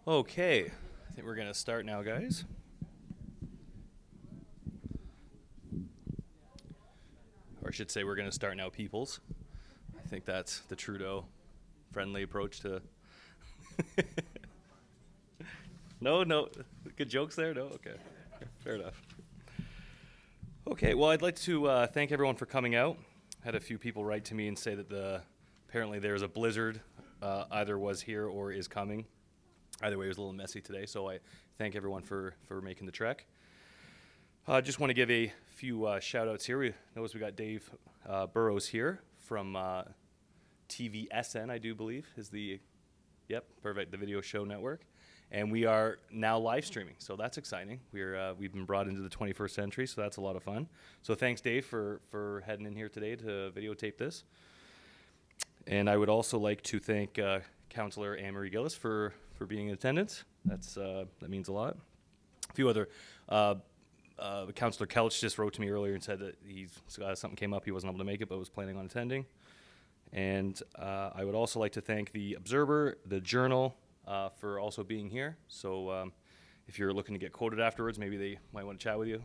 Okay, I think we're going to start now, guys. Or I should say we're going to start now, peoples. I think that's the Trudeau-friendly approach to... No, good jokes there? No? Okay, fair enough. Okay, well, I'd like to thank everyone for coming out. Had a few people write to me and say that apparently there's a blizzard, either was here or is coming. Either way, it was a little messy today, so I thank everyone for making the trek. I just want to give a few shout-outs here. We notice we got Dave Burrows here from TVSN, I do believe, is the Video Show Network. And we are now live streaming, so that's exciting. We've been brought into the 21st century, so that's a lot of fun. So thanks, Dave, for heading in here today to videotape this. And I would also like to thank Councillor Anne-Marie Gillis for being in attendance. That means a lot. A few other, Councillor Kelch just wrote to me earlier and said that something came up, he wasn't able to make it, but was planning on attending. And I would also like to thank the Observer, the Journal, for also being here. So if you're looking to get quoted afterwards, maybe they might want to chat with you.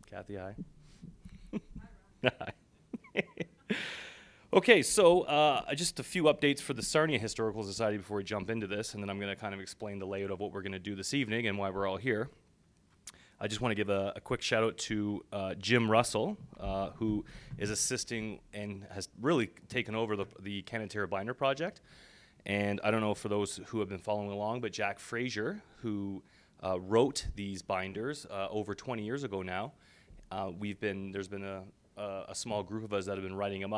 Kathy, hi. Hi. Okay, so just a few updates for the Sarnia Historical Society before we jump into this, and then I'm going to kind of explain the layout of what we're going to do this evening and why we're all here. I just want to give a quick shout out to Jim Russell, who is assisting and has really taken over the Canatera Binder project. And I don't know for those who have been following along, but Jack Frazier, who wrote these binders over 20 years ago now, there's been a small group of us that have been writing them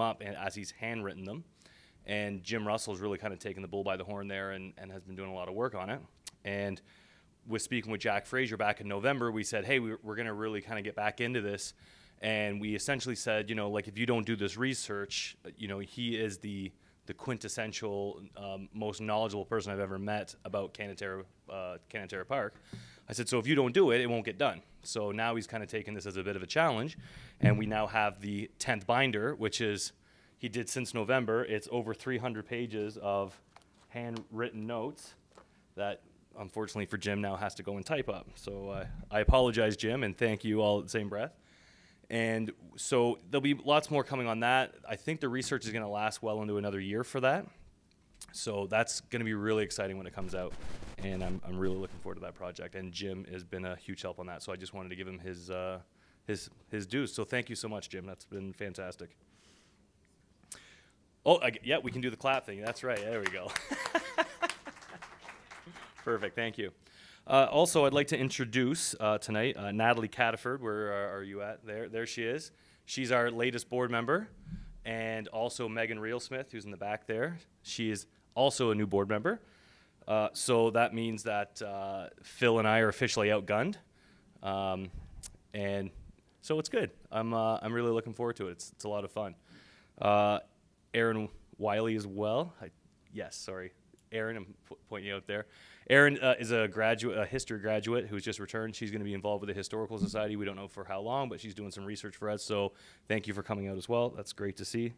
up and as he's handwritten them. And Jim Russell's really kind of taken the bull by the horn there and has been doing a lot of work on it. And with speaking with Jack Frazier back in November, we said, hey, we're going to really kind of get back into this. And we essentially said, if you don't do this research, he is the quintessential, most knowledgeable person I've ever met about Canatera Park. I said, so if you don't do it, it won't get done. So now he's kind of taken this as a bit of a challenge, and we now have the 10th binder, which is, he did since November. It's over 300 pages of handwritten notes that, unfortunately for Jim, now has to go and type up. So I apologize, Jim, and thank you all at the same breath. And so there'll be lots more coming on that. I think the research is going to last well into another year for that. So that's going to be really exciting when it comes out. And I'm really looking forward to that project. And Jim has been a huge help on that. So I just wanted to give him his dues. So thank you so much, Jim. That's been fantastic. Oh, yeah, we can do the clap thing. That's right. There we go. Perfect. Thank you. Also, I'd like to introduce tonight Natalie Cataford. Where are you at? There she is. She's our latest board member. And also Megan Reelsmith, who's in the back there. She is also a new board member. So that means that Phil and I are officially outgunned. And so it's good. I'm really looking forward to it. It's a lot of fun. Erin Wiley as well. Yes, sorry. Erin, I'm pointing you out there. Erin is a history graduate who's just returned. She's going to be involved with the Historical Society. We don't know for how long, but she's doing some research for us. So thank you for coming out as well. That's great to see.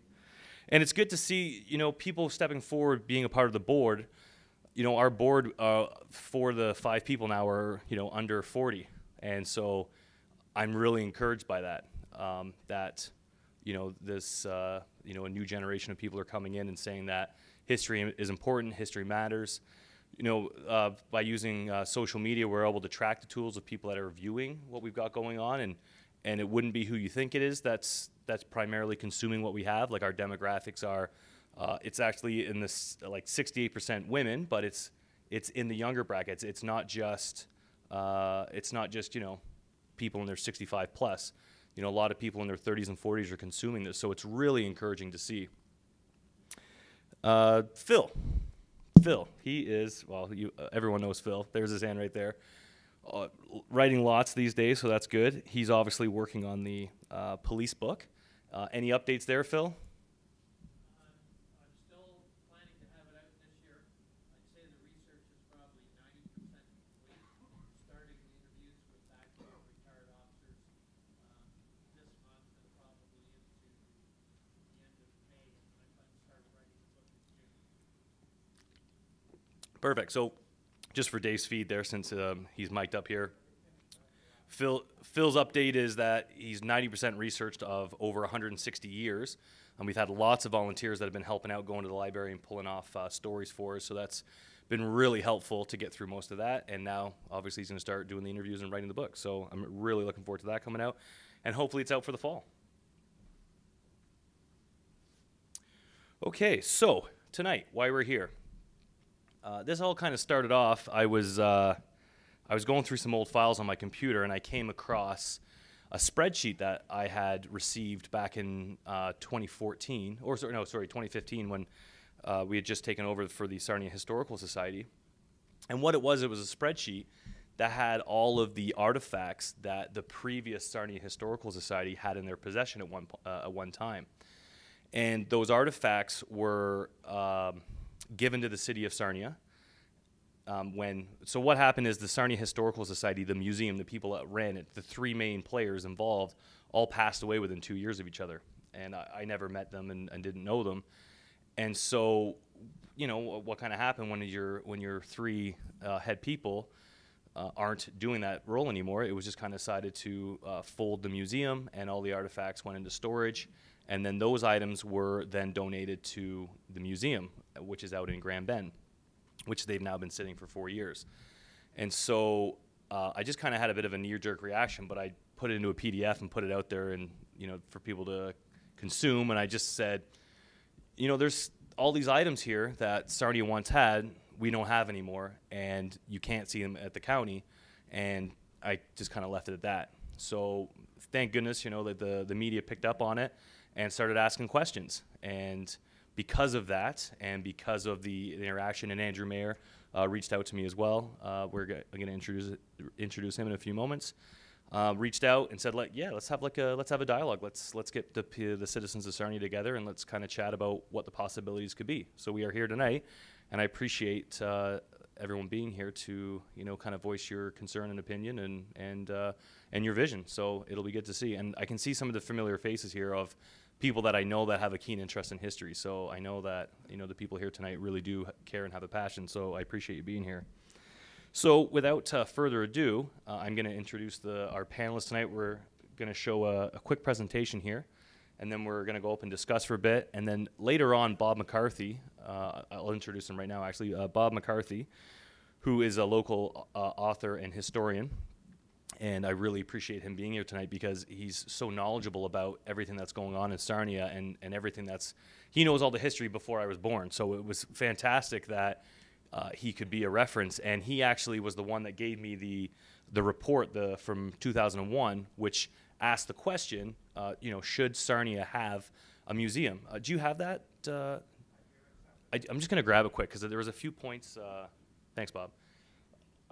And it's good to see, people stepping forward, being a part of the board. Our board for the 5 people now are, under 40. And so I'm really encouraged by that, a new generation of people are coming in and saying that history is important, history matters. By using social media, we're able to track the tools of people that are viewing what we've got going on, and it wouldn't be who you think it is that's primarily consuming what we have. Like our demographics are, it's actually in this 68% women, but it's in the younger brackets. It's not just people in their 65 plus. A lot of people in their 30s and 40s are consuming this, so it's really encouraging to see. Phil, he is, everyone knows Phil. There's his hand right there. Writing lots these days, so that's good. He's obviously working on the police book. Any updates there, Phil? I'm still planning to have it out this year. I'd say the research is probably 90% complete. Starting the interviews with active and retired officers this month and probably into the end of May. And I plan to start writing the book in June. Perfect. So just for Dave's feed there, since he's mic'd up here, Phil's update is that he's 90% researched of over 160 years. And we've had lots of volunteers that have been helping out, going to the library and pulling off stories for us. So that's been really helpful to get through most of that. And now, obviously, he's going to start doing the interviews and writing the book. So I'm really looking forward to that coming out. And hopefully it's out for the fall. Okay, so tonight, why we're here. This all kind of started off, I was going through some old files on my computer, and I came across a spreadsheet that I had received back in 2014, or no, sorry, 2015, when we had just taken over for the Sarnia Historical Society. And what it was a spreadsheet that had all of the artifacts that the previous Sarnia Historical Society had in their possession at one time. And those artifacts were given to the city of Sarnia. So what happened is the Sarnia Historical Society, the museum, the people that ran it, the three main players involved, all passed away within 2 years of each other. And I never met them and didn't know them. And so, you know, what kind of happened when your three head people aren't doing that role anymore? It was just kind of decided to fold the museum, and all the artifacts went into storage. And then those items were then donated to the museum, which is out in Grand Bend, which they've now been sitting for 4 years. And so I just kind of had a bit of a knee-jerk reaction, but I put it into a PDF and put it out there, and for people to consume. And I just said, there's all these items here that Sarnia once had, we don't have anymore, and you can't see them at the county. And I just kind of left it at that. So thank goodness, that the media picked up on it and started asking questions. And because of that, and because of the interaction, and Andrew Mayer reached out to me as well. We're going to introduce him in a few moments. Reached out and said, let's have a dialogue. Let's get the citizens of Sarnia together, and let's kind of chat about what the possibilities could be. So we are here tonight, and I appreciate everyone being here to kind of voice your concern and opinion and your vision. So it'll be good to see, and I can see some of the familiar faces here of people that I know that have a keen interest in history. So I know that the people here tonight really do care and have a passion. So I appreciate you being here. So without further ado, I'm going to introduce our panelists tonight. We're going to show a quick presentation here, and then we're going to go up and discuss for a bit. And then later on, Bob McCarthy, I'll introduce him right now actually, Bob McCarthy, who is a local author and historian. And I really appreciate him being here tonight because he's so knowledgeable about everything that's going on in Sarnia and everything he knows all the history before I was born. So it was fantastic that he could be a reference. And he actually was the one that gave me the report from 2001, which asked the question, should Sarnia have a museum? Do you have that? I'm just going to grab it quick because there was a few points. Thanks, Bob.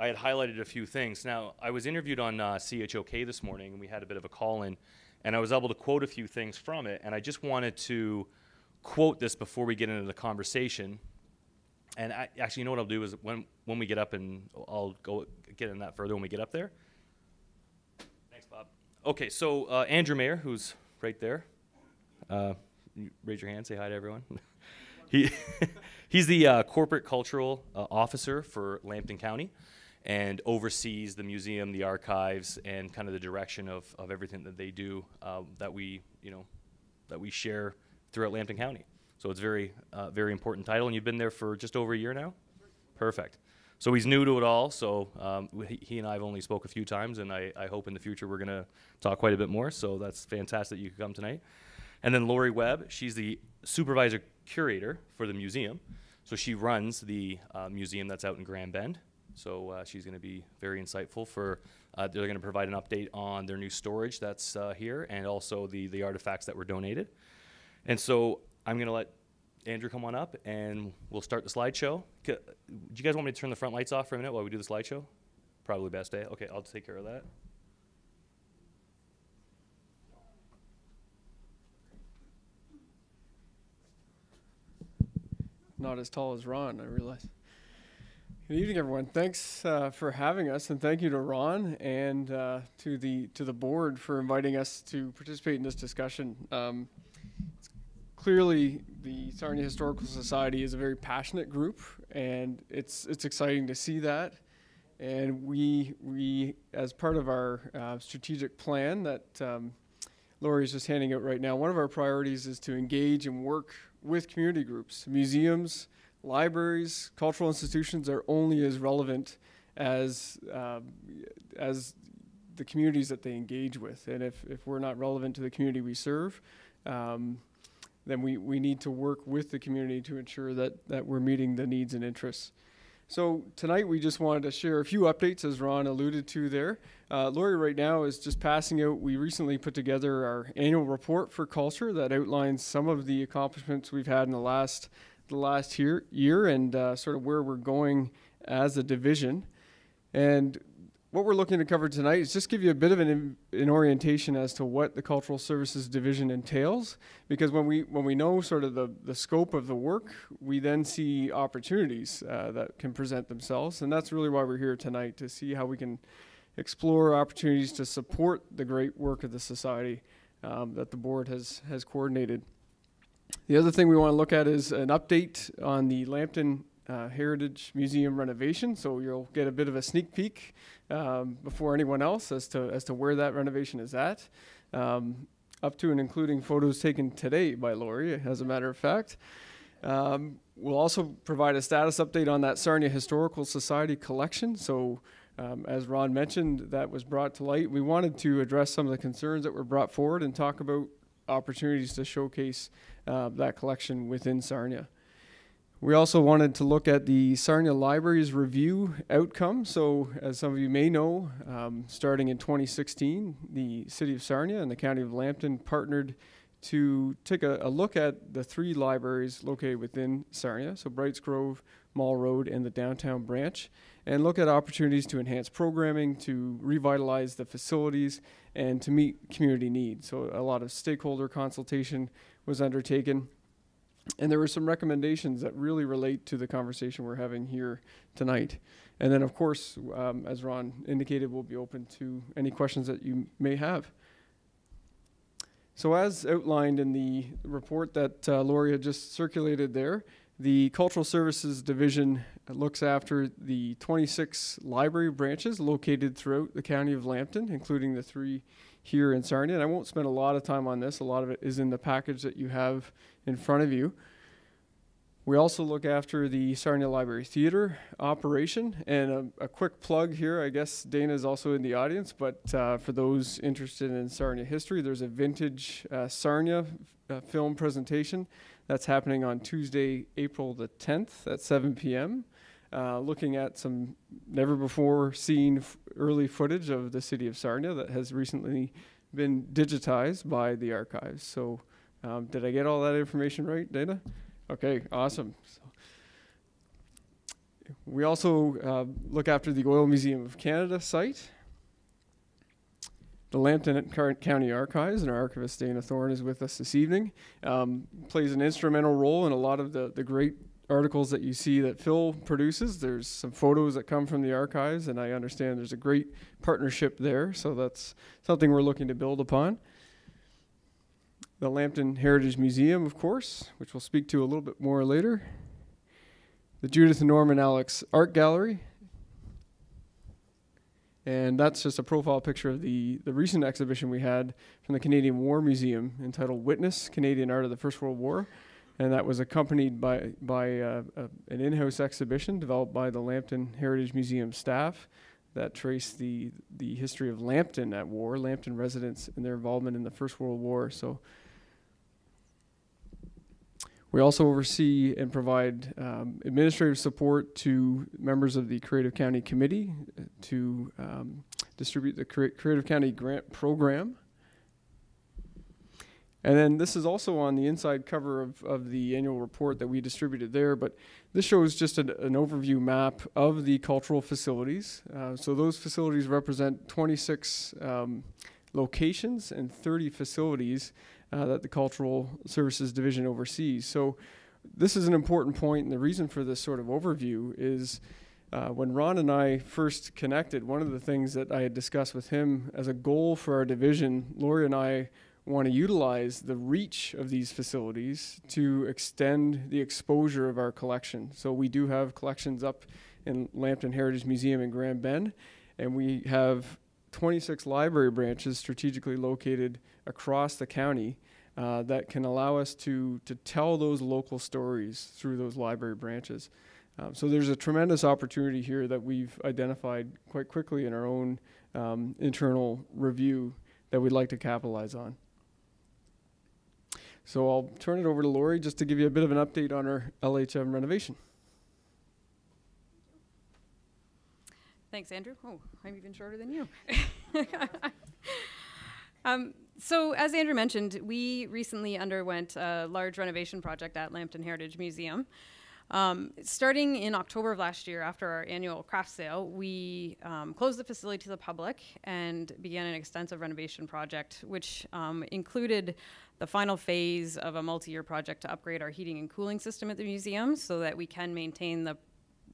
I had highlighted a few things. Now, I was interviewed on CHOK this morning, and we had a bit of a call-in, and I was able to quote a few things from it, and I just wanted to quote this before we get into the conversation. And actually, what I'll do is when we get up, and I'll go get in that further when we get up there. Thanks, Bob. Okay, so Andrew Mayer, who's right there. Raise your hand, say hi to everyone. He's the corporate cultural officer for Lampton County, and oversees the museum, the archives, and kind of the direction of everything that they do that we share throughout Lampton County. So it's very important title, and you've been there for just over a year now? Perfect. So he's new to it all, so he and I have only spoke a few times, and I hope in the future we're going to talk quite a bit more, so that's fantastic that you could come tonight. And then Lori Webb, she's the supervisor curator for the museum, so she runs the museum that's out in Grand Bend. So she's going to be very insightful they're going to provide an update on their new storage that's here, and also the artifacts that were donated. And so I'm going to let Andrew come on up, and we'll start the slideshow. Do you guys want me to turn the front lights off for a minute while we do the slideshow? Probably best, eh? Okay, I'll take care of that. Not as tall as Ron, I realize. Good evening, everyone. Thanks for having us, and thank you to Ron and to the board for inviting us to participate in this discussion. Clearly, the Sarnia Historical Society is a very passionate group, and it's exciting to see that. And we as part of our strategic plan that Lori is just handing out right now, one of our priorities is to engage and work with community groups. Museums, libraries, cultural institutions are only as relevant as the communities that they engage with. And if we're not relevant to the community we serve, then we need to work with the community to ensure that we're meeting the needs and interests. So tonight we just wanted to share a few updates, as Ron alluded to there. Lori right now is just passing out, we recently put together our annual report for culture that outlines some of the accomplishments we've had in the last year and sort of where we're going as a division. And what we're looking to cover tonight is just give you a bit of an orientation as to what the Cultural Services Division entails, because when we know sort of the scope of the work, we then see opportunities that can present themselves, and that's really why we're here tonight, to see how we can explore opportunities to support the great work of the Society that the board has coordinated. The other thing we want to look at is an update on the Lampton Heritage Museum renovation, so you'll get a bit of a sneak peek before anyone else as to where that renovation is at, up to and including photos taken today by Lori, as a matter of fact. We'll also provide a status update on that Sarnia Historical Society collection. So as Ron mentioned, that was brought to light. We wanted to address some of the concerns that were brought forward and talk about opportunities to showcase that collection within Sarnia. We also wanted to look at the Sarnia Library's review outcome. So as some of you may know, starting in 2016, the City of Sarnia and the County of Lampton partnered to take a look at the 3 libraries located within Sarnia, so Brights Grove, Mall Road, and the downtown branch, and look at opportunities to enhance programming, to revitalize the facilities, and to meet community needs. So a lot of stakeholder consultation was undertaken. And there were some recommendations that really relate to the conversation we're having here tonight. And then, of course, as Ron indicated, we'll be open to any questions that you may have. So as outlined in the report that Lori had just circulated there, the Cultural Services Division looks after the 26 library branches located throughout the County of Lampton, including the 3 here in Sarnia. And I won't spend a lot of time on this. A lot of it is in the package that you have in front of you. We also look after the Sarnia Library Theater operation, and a quick plug here, I guess Dana is also in the audience, but for those interested in Sarnia history, there's a vintage Sarnia film presentation that's happening on Tuesday, April the 10th at 7 p.m., looking at some never before seen early footage of the city of Sarnia that has recently been digitized by the archives. So did I get all that information right, Dana? Okay, awesome. So we also look after the Oil Museum of Canada site, the Lampton County Archives, and our archivist Dana Thorne is with us this evening. Plays an instrumental role in a lot of the great articles that you see that Phil produces. There's some photos that come from the archives, and I understand there's a great partnership there, so that's something we're looking to build upon. The Lampton Heritage Museum, of course, which we'll speak to a little bit more later. The Judith and Norman Alex Art Gallery. And that's just a profile picture of the recent exhibition we had from the Canadian War Museum entitled Witness, Canadian Art of the First World War. And that was accompanied by an in-house exhibition developed by the Lampton Heritage Museum staff that traced the history of Lampton at war, Lampton residents and their involvement in the First World War. So we also oversee and provide administrative support to members of the Creative County Committee to distribute the Creative County Grant Program. And then this is also on the inside cover of the annual report that we distributed there, but this shows just an overview map of the cultural facilities. So those facilities represent 26 locations and 30 facilities that the Cultural Services Division oversees. So this is an important point, and the reason for this sort of overview is when Ron and I first connected, one of the things that I had discussed with him as a goal for our division, Lori and I want to utilize the reach of these facilities to extend the exposure of our collection. So we do have collections up in Lampton Heritage Museum in Grand Bend, and we have 26 library branches strategically located across the county that can allow us to tell those local stories through those library branches. So there's a tremendous opportunity here that we've identified quite quickly in our own internal review that we'd like to capitalize on. So I'll turn it over to Lori just to give you a bit of an update on our LHM renovation. Thanks, Andrew. Oh, I'm even shorter than you. So as Andrew mentioned, we recently underwent a large renovation project at Lampton Heritage Museum. Starting in October of last year, after our annual craft sale, we closed the facility to the public and began an extensive renovation project, which included the final phase of a multi-year project to upgrade our heating and cooling system at the museum so that we can maintain the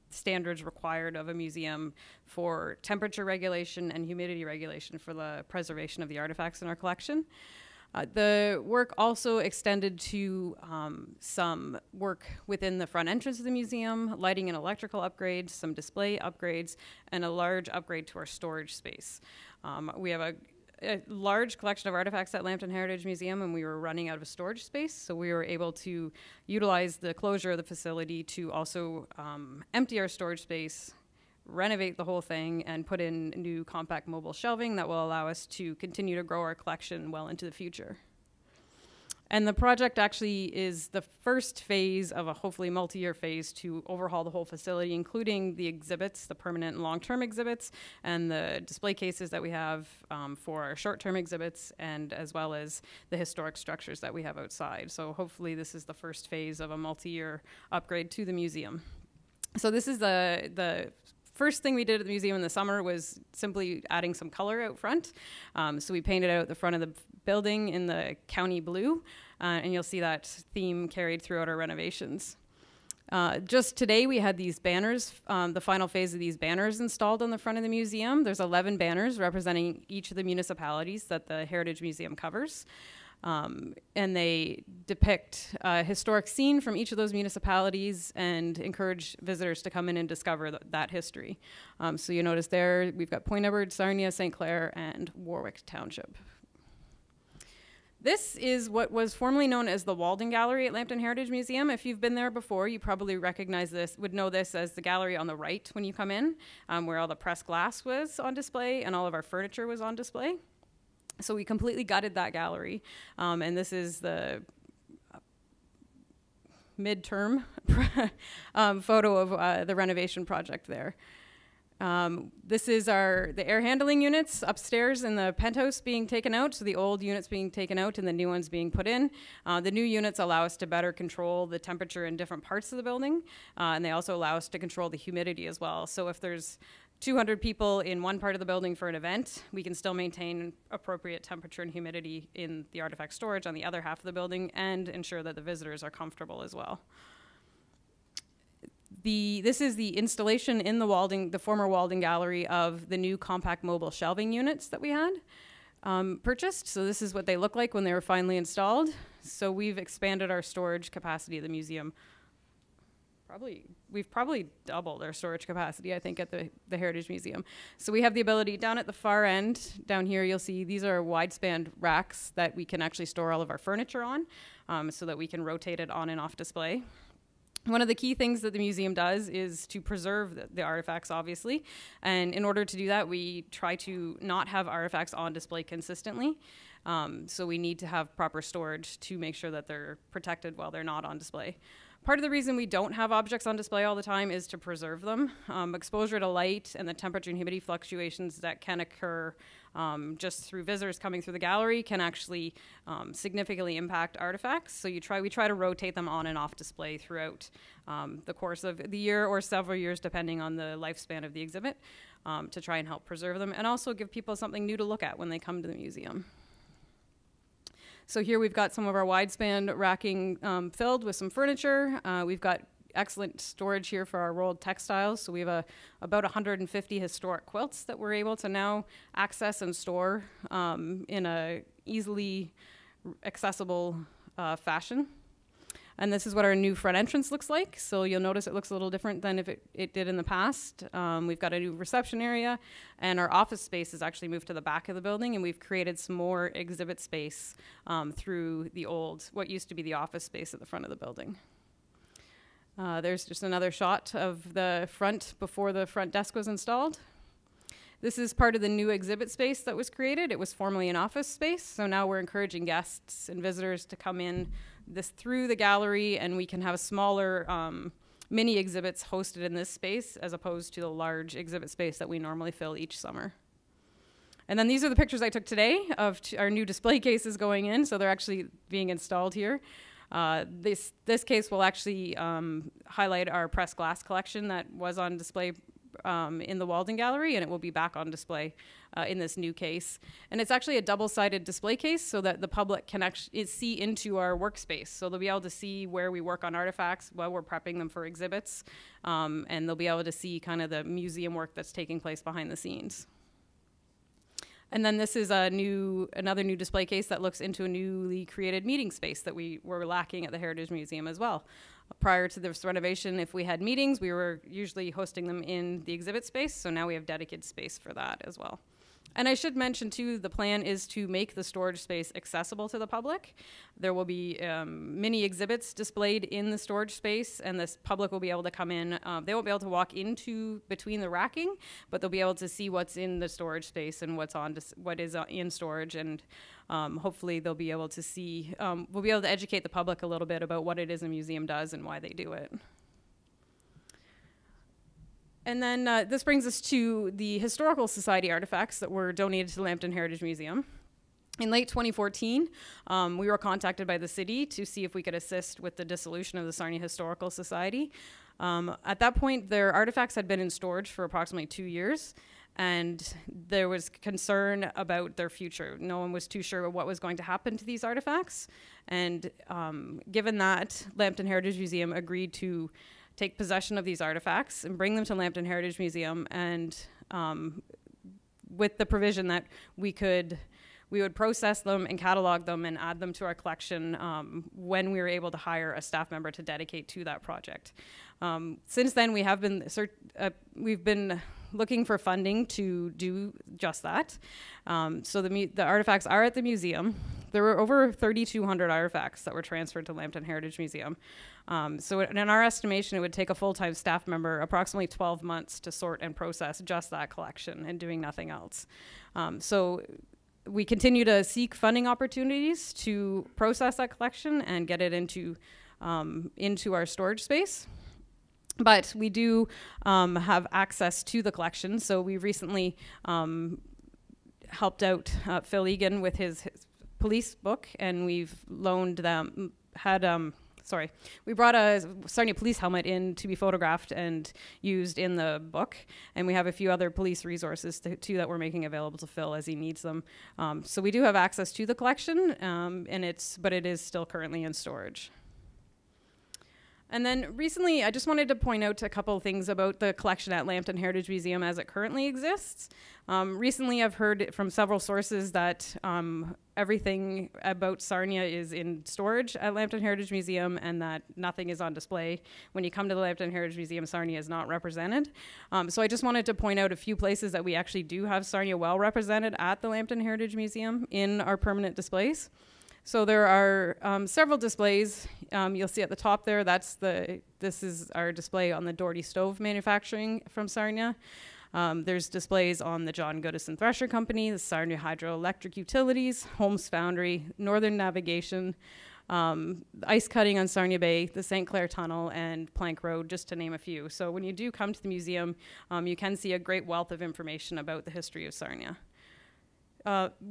standards required of a museum for temperature regulation and humidity regulation for the preservation of the artifacts in our collection. The work also extended to some work within the front entrance of the museum, lighting and electrical upgrades, some display upgrades, and a large upgrade to our storage space. We have a large collection of artifacts at Lampton Heritage Museum, and we were running out of storage space, so we were able to utilize the closure of the facility to also empty our storage space, renovate the whole thing, and put in new compact mobile shelving that will allow us to continue to grow our collection well into the future. And the project actually is the first phase of a hopefully multi-year phase to overhaul the whole facility, including the exhibits, the permanent and long-term exhibits, and the display cases that we have for our short-term exhibits, and as well as the historic structures that we have outside. So hopefully this is the first phase of a multi-year upgrade to the museum. So this is the first thing we did at the museum in the summer was simply adding some color out front. So we painted out the front of the building in the county blue, and you'll see that theme carried throughout our renovations. Just today we had these banners, the final phase of these banners installed on the front of the museum. There's 11 banners representing each of the municipalities that the Heritage Museum covers. And they depict a historic scene from each of those municipalities and encourage visitors to come in and discover that history. So you notice there, we've got Point Edward, Sarnia, St. Clair, and Warwick Township. This is what was formerly known as the Walden Gallery at Lampton Heritage Museum. If you've been there before, you probably recognize this, would know this as the gallery on the right when you come in, where all the pressed glass was on display and all of our furniture was on display. So we completely gutted that gallery, and this is the midterm photo of the renovation project there. This is the air handling units upstairs in the penthouse being taken out, so the old units being taken out and the new ones being put in. The new units allow us to better control the temperature in different parts of the building, and they also allow us to control the humidity as well. So if there's 200 people in one part of the building for an event, we can still maintain appropriate temperature and humidity in the artifact storage on the other half of the building and ensure that the visitors are comfortable as well. This is the installation in the former Walden Gallery of the new compact mobile shelving units that we had purchased. So this is what they look like when they were finally installed. So we've expanded our storage capacity of the museum. We've probably doubled our storage capacity, I think, at the Heritage Museum. So we have the ability down at the far end, down here you'll see these are wide-span racks that we can actually store all of our furniture on, so that we can rotate it on and off display. One of the key things that the museum does is to preserve the artifacts, obviously. And in order to do that, we try to not have artifacts on display consistently. So we need to have proper storage to make sure that they're protected while they're not on display. Part of the reason we don't have objects on display all the time is to preserve them. Exposure to light and the temperature and humidity fluctuations that can occur just through visitors coming through the gallery can actually significantly impact artifacts. So we try to rotate them on and off display throughout the course of the year or several years, depending on the lifespan of the exhibit, to try and help preserve them and also give people something new to look at when they come to the museum. So here we've got some of our wide-span racking filled with some furniture. We've got excellent storage here for our rolled textiles. So we have about 150 historic quilts that we're able to now access and store in a easily accessible fashion. And this is what our new front entrance looks like. So you'll notice it looks a little different than if it did in the past. We've got a new reception area, and our office space has actually moved to the back of the building, and we've created some more exhibit space through the old, what used to be the office space at the front of the building. There's just another shot of the front before the front desk was installed. This is part of the new exhibit space that was created. It was formerly an office space, so now we're encouraging guests and visitors to come in through the gallery, and we can have smaller mini exhibits hosted in this space as opposed to the large exhibit space that we normally fill each summer. And then these are the pictures I took today of our new display cases going in, so they're actually being installed here. This case will actually highlight our pressed glass collection that was on display in the Walden Gallery, and it will be back on display in this new case. And it's actually a double-sided display case so that the public can actually see into our workspace. So they'll be able to see where we work on artifacts while we're prepping them for exhibits, and they'll be able to see kind of the museum work that's taking place behind the scenes. And then this is another new display case that looks into a newly created meeting space that we were lacking at the Heritage Museum as well. Prior to this renovation, if we had meetings, we were usually hosting them in the exhibit space, so now we have dedicated space for that as well. And I should mention too, the plan is to make the storage space accessible to the public. There will be mini exhibits displayed in the storage space, and this public will be able to come in. They won't be able to walk into between the racking, but they'll be able to see what's in the storage space and what is in storage, and hopefully they'll be able to see, we'll be able to educate the public a little bit about what it is a museum does and why they do it. And then this brings us to the Historical Society artifacts that were donated to the Lampton Heritage Museum. In late 2014, we were contacted by the city to see if we could assist with the dissolution of the Sarnia Historical Society. At that point, their artifacts had been in storage for approximately 2 years, and there was concern about their future. No one was too sure what was going to happen to these artifacts. And given that, Lampton Heritage Museum agreed to take possession of these artifacts and bring them to Lampton Heritage Museum, and with the provision that we would process them and catalog them and add them to our collection when we were able to hire a staff member to dedicate to that project. Since then, we've been looking for funding to do just that. So the artifacts are at the museum. There were over 3,200 artifacts that were transferred to Lampton Heritage Museum. So in our estimation, it would take a full-time staff member approximately 12 months to sort and process just that collection and doing nothing else. So we continue to seek funding opportunities to process that collection and get it into our storage space. But we do have access to the collection. So we recently helped out Phil Egan with his police book, and we've loaned them, we brought a Sarnia police helmet in to be photographed and used in the book, and we have a few other police resources too that we're making available to Phil as he needs them. So we do have access to the collection, but it is still currently in storage. And then recently, I just wanted to point out a couple of things about the collection at Lampton Heritage Museum as it currently exists. Recently, I've heard from several sources that everything about Sarnia is in storage at Lampton Heritage Museum and that nothing is on display. When you come to the Lampton Heritage Museum, Sarnia is not represented. So I just wanted to point out a few places that we actually do have Sarnia well represented at the Lampton Heritage Museum in our permanent displays. So there are several displays. You'll see at the top there, this is our display on the Doherty stove manufacturing from Sarnia. There's displays on the John Goodison Thresher Company, the Sarnia Hydroelectric Utilities, Holmes Foundry, Northern Navigation, ice cutting on Sarnia Bay, the St. Clair Tunnel, and Plank Road, just to name a few. So when you do come to the museum, you can see a great wealth of information about the history of Sarnia.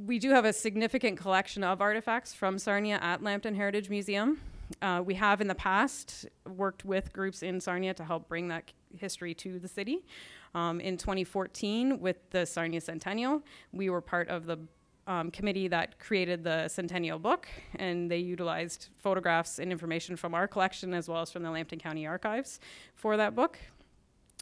We do have a significant collection of artifacts from Sarnia at Lampton Heritage Museum. We have in the past worked with groups in Sarnia to help bring that history to the city. In 2014, with the Sarnia Centennial, we were part of the committee that created the Centennial book, and they utilized photographs and information from our collection as well as from the Lampton County Archives for that book.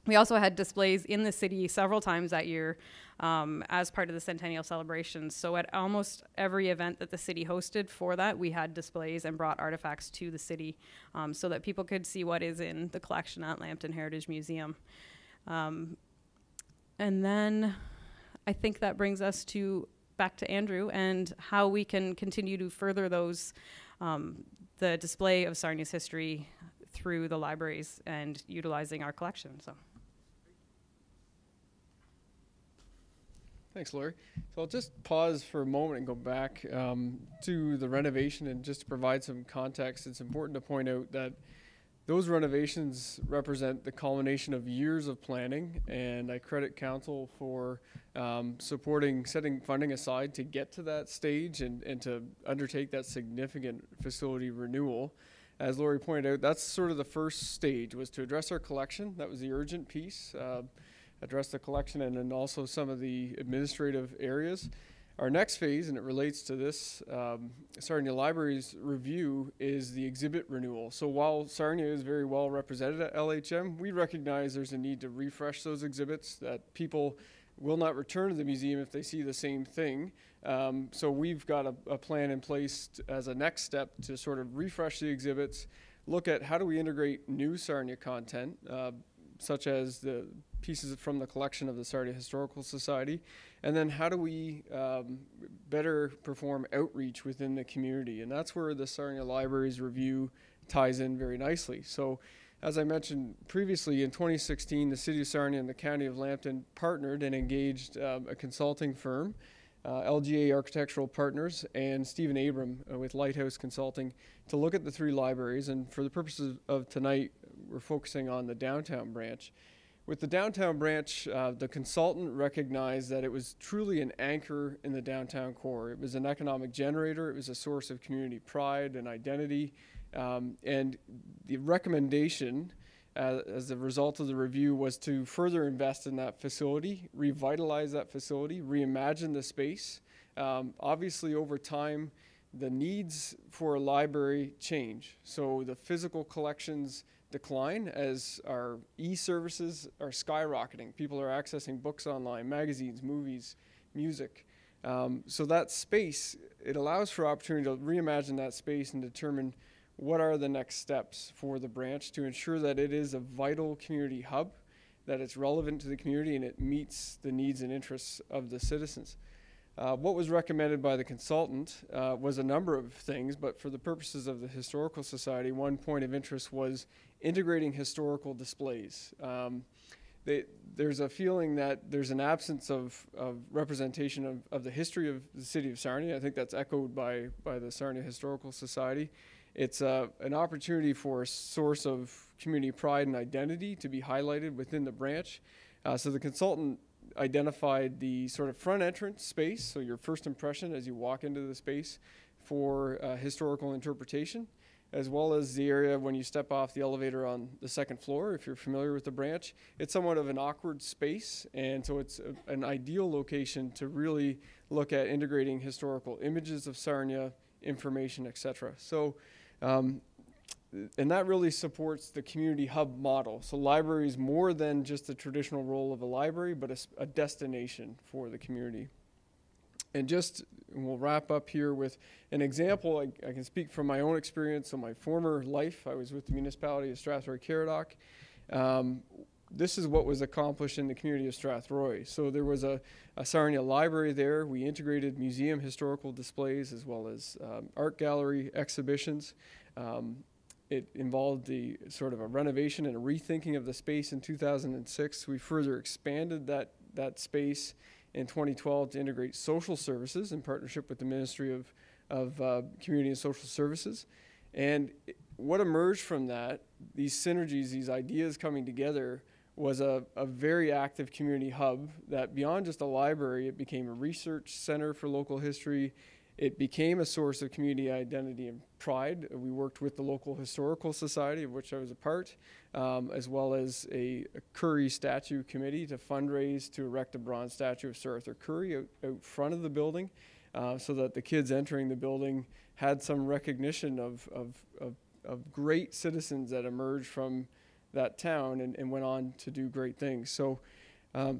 We also had displays in the city several times that year as part of the centennial celebrations. So at almost every event that the city hosted for that, we had displays and brought artifacts to the city so that people could see what is in the collection at Lampton Heritage Museum. And then I think that brings us back to Andrew and how we can continue to further those, the display of Sarnia's history through the libraries and utilizing our collection. So. Thanks, Lori. So I'll just pause for a moment and go back to the renovation, and just to provide some context, it's important to point out that those renovations represent the culmination of years of planning, and I credit council for setting funding aside to get to that stage and to undertake that significant facility renewal. As Lori pointed out, that's sort of the first stage, was to address our collection. That was the urgent piece. Address the collection and then also some of the administrative areas. Our next phase, and it relates to this, Sarnia Library's review, is the exhibit renewal. So while Sarnia is very well represented at LHM, we recognize there's a need to refresh those exhibits, that people will not return to the museum if they see the same thing. So we've got a plan in place as a next step to sort of refresh the exhibits, look at how do we integrate new Sarnia content, such as the pieces from the collection of the Sarnia Historical Society, and then how do we better perform outreach within the community. And that's where the Sarnia Library's review ties in very nicely. So as I mentioned previously, in 2016, the City of Sarnia and the County of Lampton partnered and engaged a consulting firm, LGA Architectural Partners, and Stephen Abram with Lighthouse Consulting, to look at the three libraries. And for the purposes of tonight, we're focusing on the downtown branch. With the downtown branch, the consultant recognized that it was truly an anchor in the downtown core. It was an economic generator. It was a source of community pride and identity. And the recommendation, as a result of the review, was to further invest in that facility, revitalize that facility, reimagine the space. Obviously, over time, the needs for a library change. So the physical collections decline as our e-services are skyrocketing. People are accessing books online, magazines, movies, music. So that space, it allows for opportunity to reimagine that space and determine what are the next steps for the branch to ensure that it is a vital community hub, that it's relevant to the community, and it meets the needs and interests of the citizens. What was recommended by the consultant was a number of things, but for the purposes of the Historical Society, one point of interest was integrating historical displays. There's a feeling that there's an absence of representation of the history of the city of Sarnia. I think that's echoed by the Sarnia Historical Society. It's an opportunity for a source of community pride and identity to be highlighted within the branch. So the consultant identified the sort of front entrance space, so your first impression as you walk into the space, for historical interpretation, as well as the area when you step off the elevator on the second floor. If you're familiar with the branch, it's somewhat of an awkward space, and so it's an ideal location to really look at integrating historical images of Sarnia, information, etc. So and that really supports the community hub model. So library is more than just the traditional role of a library, but a destination for the community. And we'll wrap up here with an example. I can speak from my own experience. So my former life, I was with the municipality of Strathroy-Caradoc. This is what was accomplished in the community of Strathroy. So there was a Sarnia library there. We integrated museum historical displays as well as art gallery exhibitions. It involved the sort of a renovation and a rethinking of the space in 2006. We further expanded that space in 2012 to integrate social services in partnership with the Ministry of Community and Social Services. And what emerged from that, these synergies, these ideas coming together, was a very active community hub that beyond just a library, it became a research center for local history. It became a source of community identity and pride. We worked with the local Historical Society, of which I was a part, as well as a Curry statue committee to fundraise to erect a bronze statue of Sir Arthur Curry out front of the building, so that the kids entering the building had some recognition of great citizens that emerged from that town and went on to do great things. So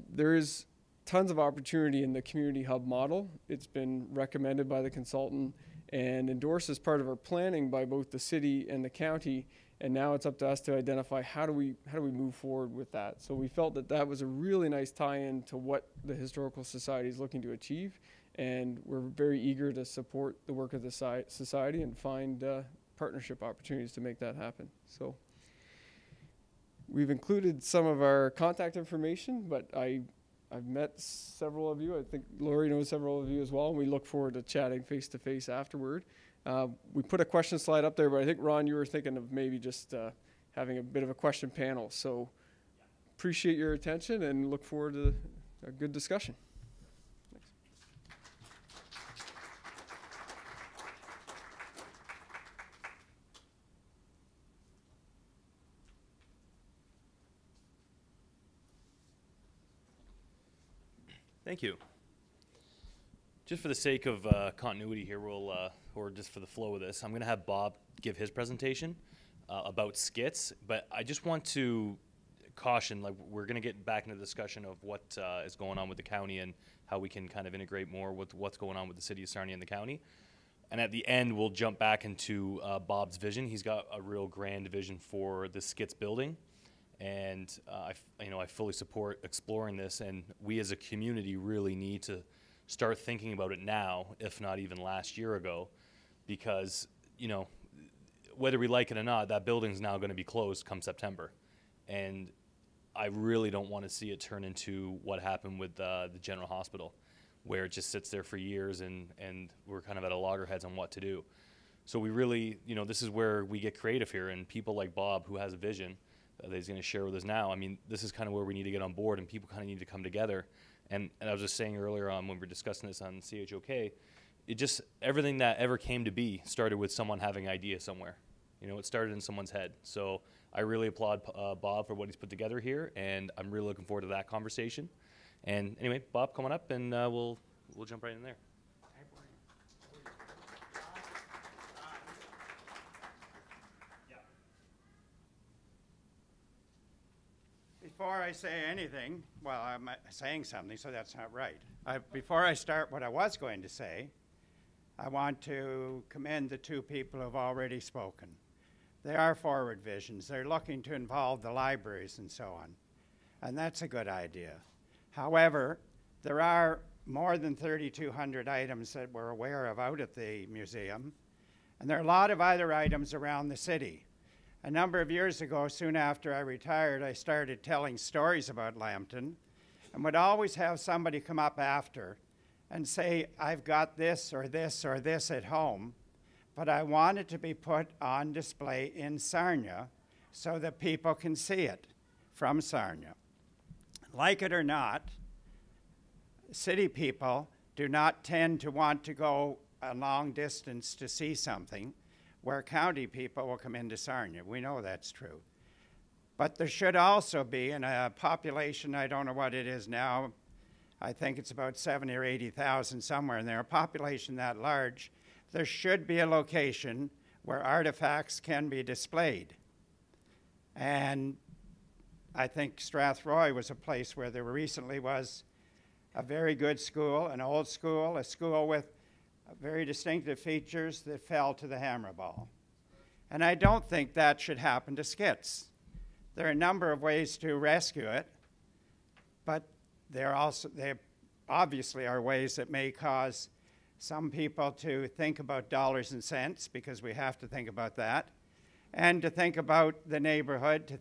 there is tons of opportunity in the community hub model. It's been recommended by the consultant and endorsed as part of our planning by both the city and the county. And now it's up to us to identify how do we move forward with that. So we felt that that was a really nice tie-in to what the Historical Society is looking to achieve. And we're very eager to support the work of the society and find partnership opportunities to make that happen. So we've included some of our contact information, but I've met several of you. I think Lori knows several of you as well. And we look forward to chatting face to face afterward. We put a question slide up there, but I think, Ron, you were thinking of maybe just having a bit of a question panel. So appreciate your attention and look forward to a good discussion. Thanks. Thank you. Just for the sake of continuity here, or just for the flow of this, I'm going to have Bob give his presentation about SCITS, but I just want to caution, like, we're going to get back into the discussion of what is going on with the county and how we can kind of integrate more with what's going on with the city of Sarnia and the county. And at the end, we'll jump back into Bob's vision. He's got a real grand vision for the SCITS building. And I fully support exploring this, and we as a community really need to start thinking about it now, if not even last year ago, because, you know, whether we like it or not, that building's now going to be closed come September. And I really don't want to see it turn into what happened with the general hospital, where it just sits there for years and we're kind of at a loggerheads on what to do. So we really, you know, this is where we get creative here, and people like Bob, who has a vision that he's going to share with us now. I mean, this is kind of where we need to get on board, and people kind of need to come together. And I was just saying earlier on when we were discussing this on CHOK, it just, everything that ever came to be started with someone having an idea somewhere. You know, it started in someone's head. So I really applaud Bob for what he's put together here, and I'm really looking forward to that conversation. And anyway, Bob, come on up, and we'll jump right in there. Before I say anything, well, I'm saying something, so that's not right. Before I start what I was going to say, I want to commend the two people who have already spoken. They are forward visions. They're looking to involve the libraries and so on, and that's a good idea. However, there are more than 3,200 items that we're aware of out at the museum, and there are a lot of other items around the city. A number of years ago, soon after I retired, I started telling stories about Lampton and would always have somebody come up after and say, I've got this or this or this at home, but I want it to be put on display in Sarnia so that people can see it from Sarnia. Like it or not, city people do not tend to want to go a long distance to see something, where county people will come into Sarnia. We know that's true. But there should also be, in a population, I don't know what it is now, I think it's about 70 or 80,000, somewhere in there, a population that large, there should be a location where artifacts can be displayed. And I think Strathroy was a place where there recently was a very good school, an old school, a school with very distinctive features that fell to the hammer ball. And I don't think that should happen to SCITS. There are a number of ways to rescue it, but there obviously are ways that may cause some people to think about dollars and cents, because we have to think about that, and to think about the neighborhood, to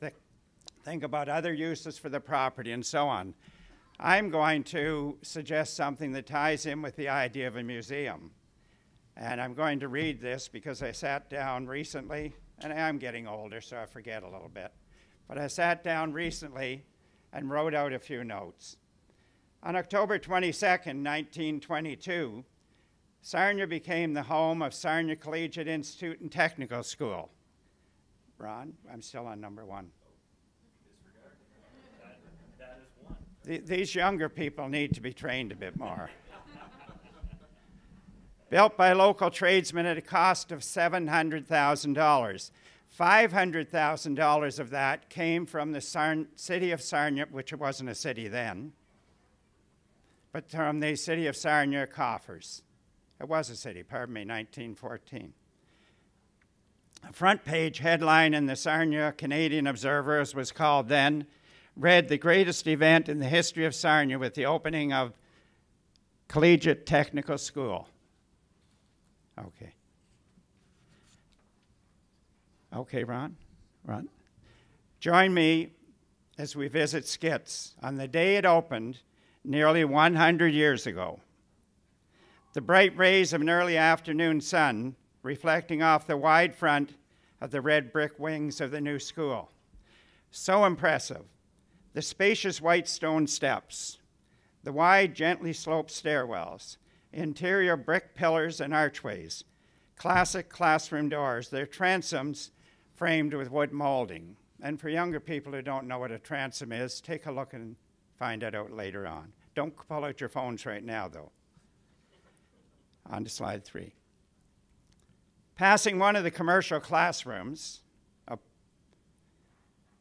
think about other uses for the property, and so on. I'm going to suggest something that ties in with the idea of a museum. And I'm going to read this because I sat down recently, and I am getting older, so I forget a little bit. But I sat down recently and wrote out a few notes. On October 22nd, 1922, Sarnia became the home of Sarnia Collegiate Institute and Technical School. Ron, I'm still on number one. That is one. These younger people need to be trained a bit more. Built by local tradesmen at a cost of $700,000, $500,000 of that came from the city of Sarnia, which wasn't a city then, but from the city of Sarnia coffers. It was a city, pardon me, 1914. A front page headline in the Sarnia Canadian Observer, as was called then, read, "The greatest event in the history of Sarnia with the opening of Collegiate Technical School." Okay. Okay, Ron? Join me as we visit SCITS on the day it opened nearly 100 years ago. The bright rays of an early afternoon sun reflecting off the wide front of the red brick wings of the new school. So impressive. The spacious white stone steps, the wide, gently sloped stairwells, interior brick pillars and archways, classic classroom doors, their transoms framed with wood molding. And for younger people who don't know what a transom is, take a look and find that out later on. Don't pull out your phones right now, though. On to slide 3. Passing one of the commercial classrooms,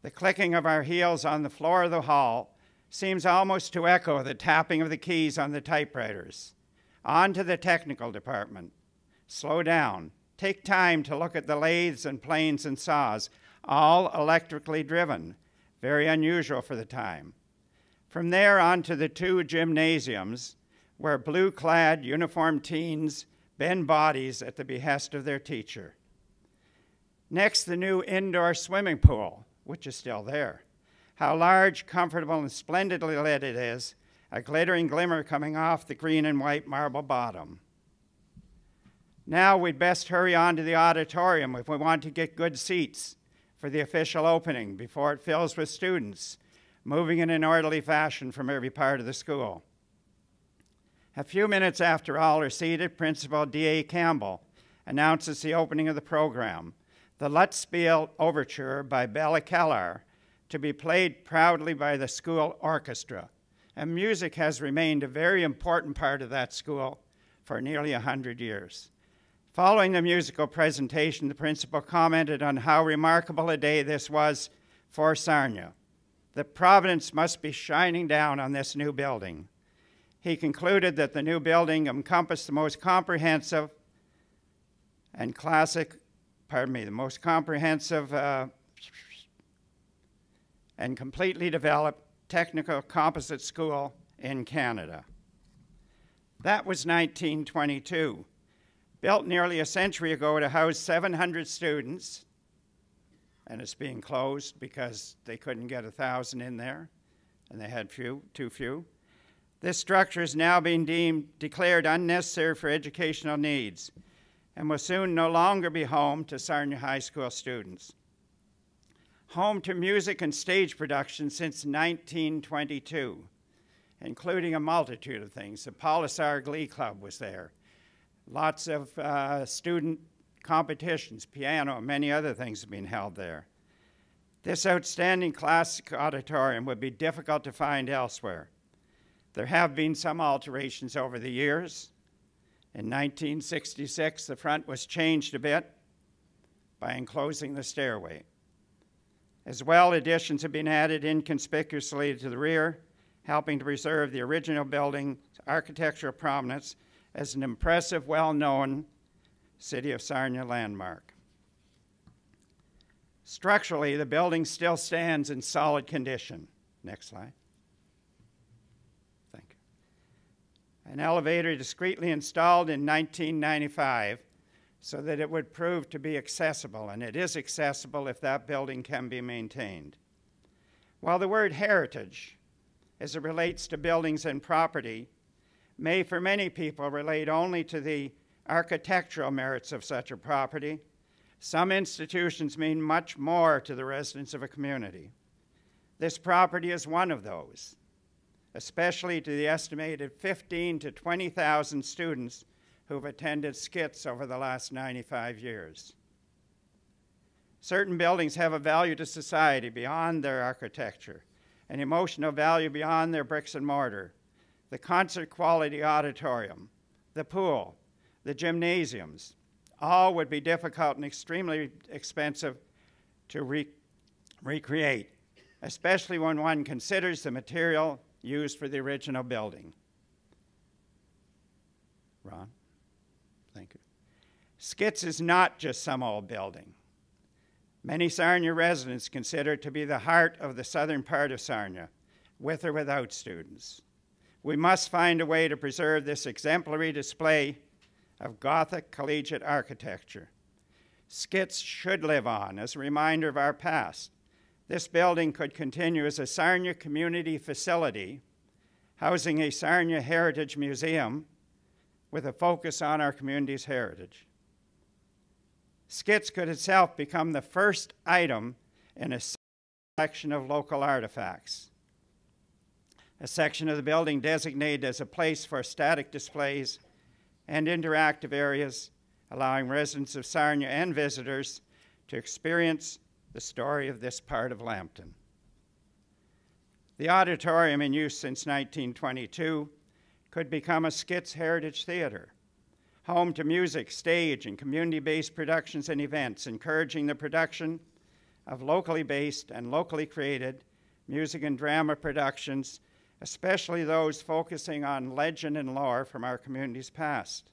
the clicking of our heels on the floor of the hall seems almost to echo the tapping of the keys on the typewriters. On to the technical department. Slow down. Take time to look at the lathes and planes and saws, all electrically driven, very unusual for the time. From there on to the 2 gymnasiums, where blue-clad, uniformed teens bend bodies at the behest of their teacher. Next, the new indoor swimming pool, which is still there. How large, comfortable, and splendidly lit it is, a glittering glimmer coming off the green and white marble bottom. Now we'd best hurry on to the auditorium if we want to get good seats for the official opening before it fills with students, moving in an orderly fashion from every part of the school. A few minutes after all are seated, Principal D.A. Campbell announces the opening of the program, the Lutspiel Overture by Bela Kellar, to be played proudly by the school orchestra. And music has remained a very important part of that school for nearly 100 years. Following the musical presentation, the principal commented on how remarkable a day this was for Sarnia. That Providence must be shining down on this new building. He concluded that the new building encompassed the most comprehensive and and completely developed technical composite school in Canada. That was 1922. Built nearly a century ago to house 700 students, and it's being closed because they couldn't get 1,000 in there, and they had too few. This structure is now being declared unnecessary for educational needs and will soon no longer be home to Sarnia High School students. Home to music and stage production since 1922, including a multitude of things. The Polisar Glee Club was there. Lots of student competitions, piano, and many other things have been held there. This outstanding classic auditorium would be difficult to find elsewhere. There have been some alterations over the years. In 1966, the front was changed a bit by enclosing the stairway. As well, additions have been added inconspicuously to the rear, helping to preserve the original building's architectural prominence as an impressive, well-known City of Sarnia landmark. Structurally, the building still stands in solid condition. Next slide. Thank you. An elevator discreetly installed in 1995 so that it would prove to be accessible, and it is accessible if that building can be maintained. While the word heritage, as it relates to buildings and property, may for many people relate only to the architectural merits of such a property, some institutions mean much more to the residents of a community. This property is one of those, especially to the estimated 15,000 to 20,000 students who've attended SCITS over the last 95 years. Certain buildings have a value to society beyond their architecture, an emotional value beyond their bricks and mortar. The concert quality auditorium, the pool, the gymnasiums, all would be difficult and extremely expensive to recreate, especially when one considers the material used for the original building. Ron? Thank you. SCITS is not just some old building. Many Sarnia residents consider it to be the heart of the southern part of Sarnia, with or without students. We must find a way to preserve this exemplary display of Gothic collegiate architecture. SCITS should live on as a reminder of our past. This building could continue as a Sarnia community facility, housing a Sarnia Heritage Museum with a focus on our community's heritage. SCITS could itself become the first item in a section of local artifacts, a section of the building designated as a place for static displays and interactive areas, allowing residents of Sarnia and visitors to experience the story of this part of Lampton. The auditorium, in use since 1922, could become a SCITS Heritage Theater, home to music, stage, and community-based productions and events, encouraging the production of locally based and locally created music and drama productions, especially those focusing on legend and lore from our community's past.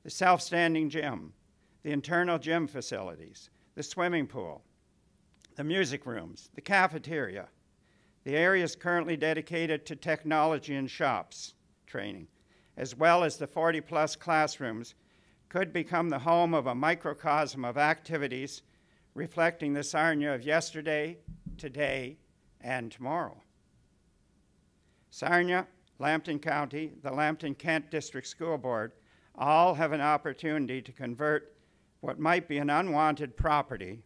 The self-standing gym, the internal gym facilities, the swimming pool, the music rooms, the cafeteria, the areas currently dedicated to technology and shops training, as well as the 40-plus classrooms, could become the home of a microcosm of activities reflecting the Sarnia of yesterday, today, and tomorrow. Sarnia, Lampton County, the Lampton-Kent District School Board all have an opportunity to convert what might be an unwanted property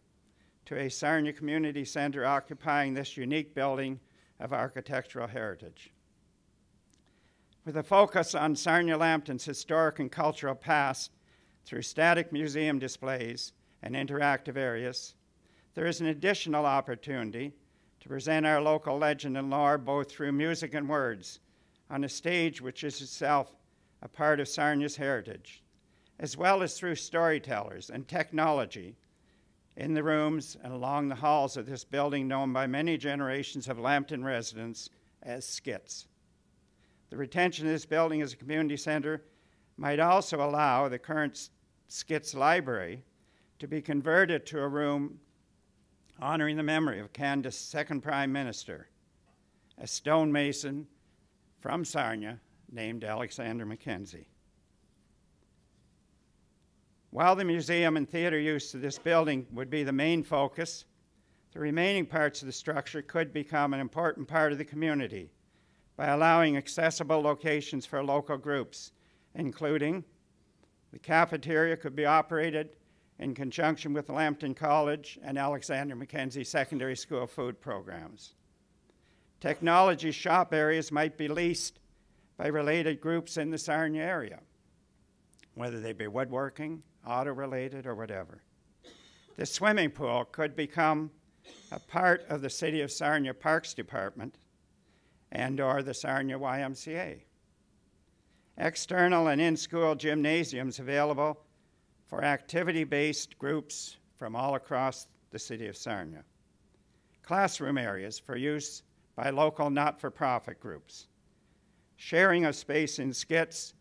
to a Sarnia Community Center occupying this unique building of architectural heritage. With a focus on Sarnia-Lampton's historic and cultural past through static museum displays and interactive areas, there is an additional opportunity to present our local legend and lore both through music and words on a stage which is itself a part of Sarnia's heritage, as well as through storytellers and technology in the rooms and along the halls of this building known by many generations of Lampton residents as SCITS. The retention of this building as a community center might also allow the current SCITS library to be converted to a room honoring the memory of Canada's second Prime Minister, a stonemason from Sarnia named Alexander Mackenzie. While the museum and theater use of this building would be the main focus, the remaining parts of the structure could become an important part of the community by allowing accessible locations for local groups, including the cafeteria could be operated in conjunction with Lampton College and Alexander Mackenzie Secondary School food programs. Technology shop areas might be leased by related groups in the Sarnia area, whether they be woodworking, auto-related, or whatever. The swimming pool could become a part of the City of Sarnia Parks Department and or the Sarnia YMCA. External and in-school gymnasiums available for activity-based groups from all across the City of Sarnia. Classroom areas for use by local not-for-profit groups. Sharing of space in SCITS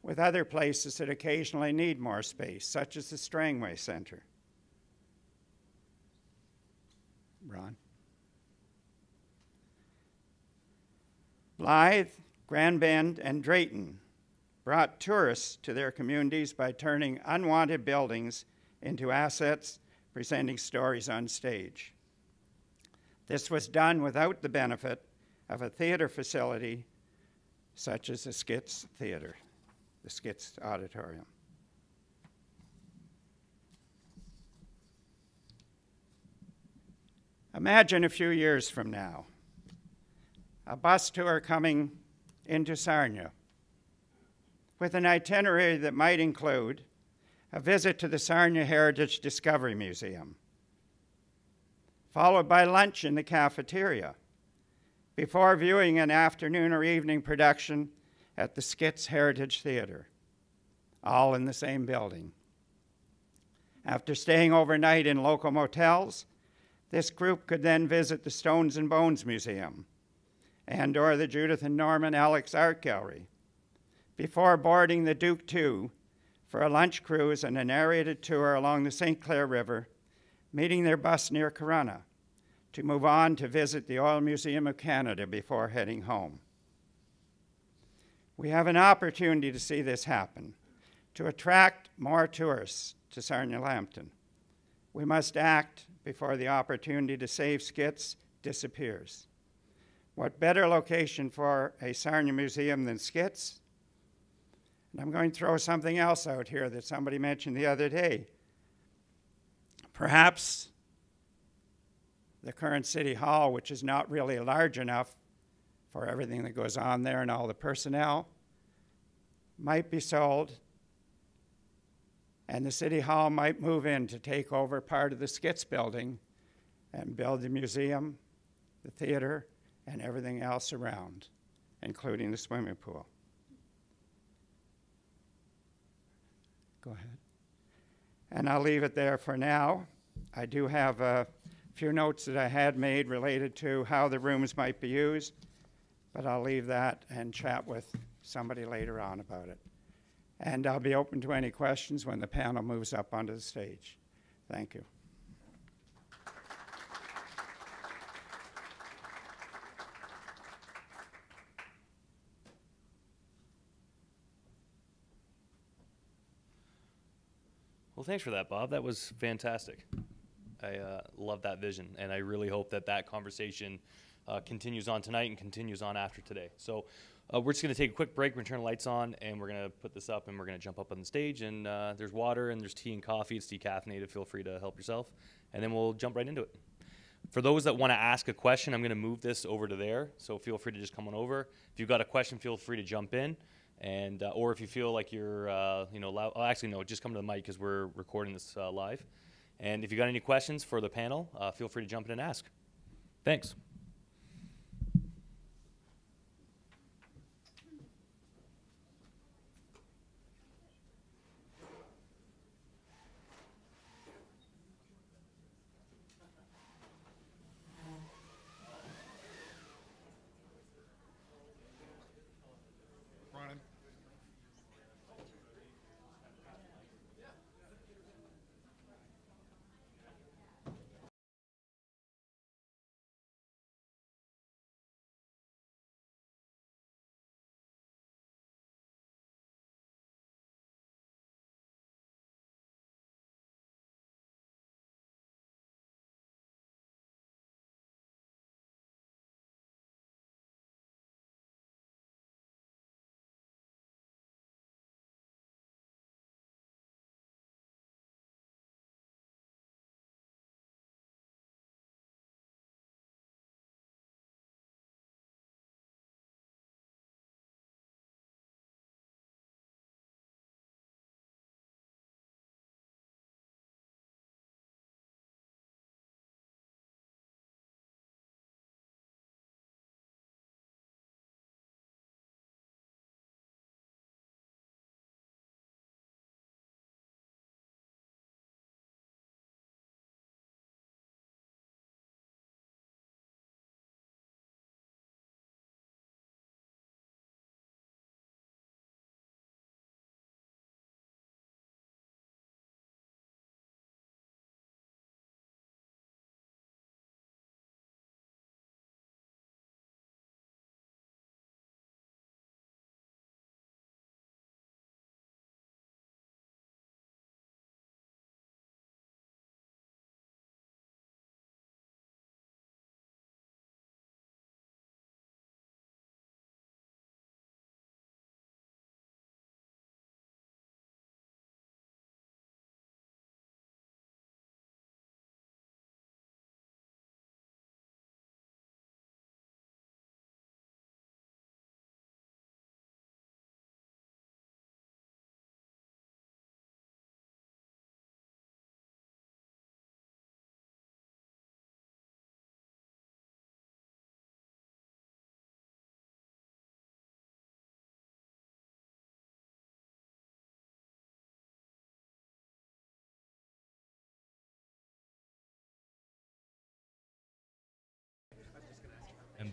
with other places that occasionally need more space, such as the Strangway Center. Ron? Blythe, Grand Bend, and Drayton brought tourists to their communities by turning unwanted buildings into assets, presenting stories on stage. This was done without the benefit of a theater facility such as the SCITS Theater, the SCITS Auditorium. Imagine a few years from now, a bus tour coming into Sarnia with an itinerary that might include a visit to the Sarnia Heritage Discovery Museum, followed by lunch in the cafeteria, before viewing an afternoon or evening production at the SCITS Heritage Theater, all in the same building. After staying overnight in local motels, this group could then visit the Stones and Bones Museum and or the Judith and Norman Alex Art Gallery before boarding the Duke II for a lunch cruise and a narrated tour along the St. Clair River, meeting their bus near Corunna to move on to visit the Oil Museum of Canada before heading home. We have an opportunity to see this happen, to attract more tourists to Sarnia Lampton. We must act before the opportunity to save SCITS disappears. What better location for a Sarnia museum than SCITS? And I'm going to throw something else out here that somebody mentioned the other day. Perhaps the current City Hall, which is not really large enough for everything that goes on there and all the personnel, might be sold, and the City Hall might move in to take over part of the SCITS building and build the museum, the theater, and everything else around, including the swimming pool. Go ahead. And I'll leave it there for now. I do have a few notes that I had made related to how the rooms might be used, but I'll leave that and chat with somebody later on about it. And I'll be open to any questions when the panel moves up onto the stage. Thank you. Well, thanks for that, Bob. That was fantastic. I love that vision, and I really hope that that conversation continues on tonight and continues on after today. So we're just going to take a quick break. We're going to turn the lights on, and we're going to put this up, and we're going to jump up on the stage. And there's water, and there's tea and coffee. It's decaffeinated. Feel free to help yourself. And then we'll jump right into it. For those that want to ask a question, I'm going to move this over to there. So feel free to just come on over. If you've got a question, feel free to jump in. And or if you feel like you're, loud, actually, no, just come to the mic because we're recording this live. And if you got any questions for the panel, feel free to jump in and ask. Thanks.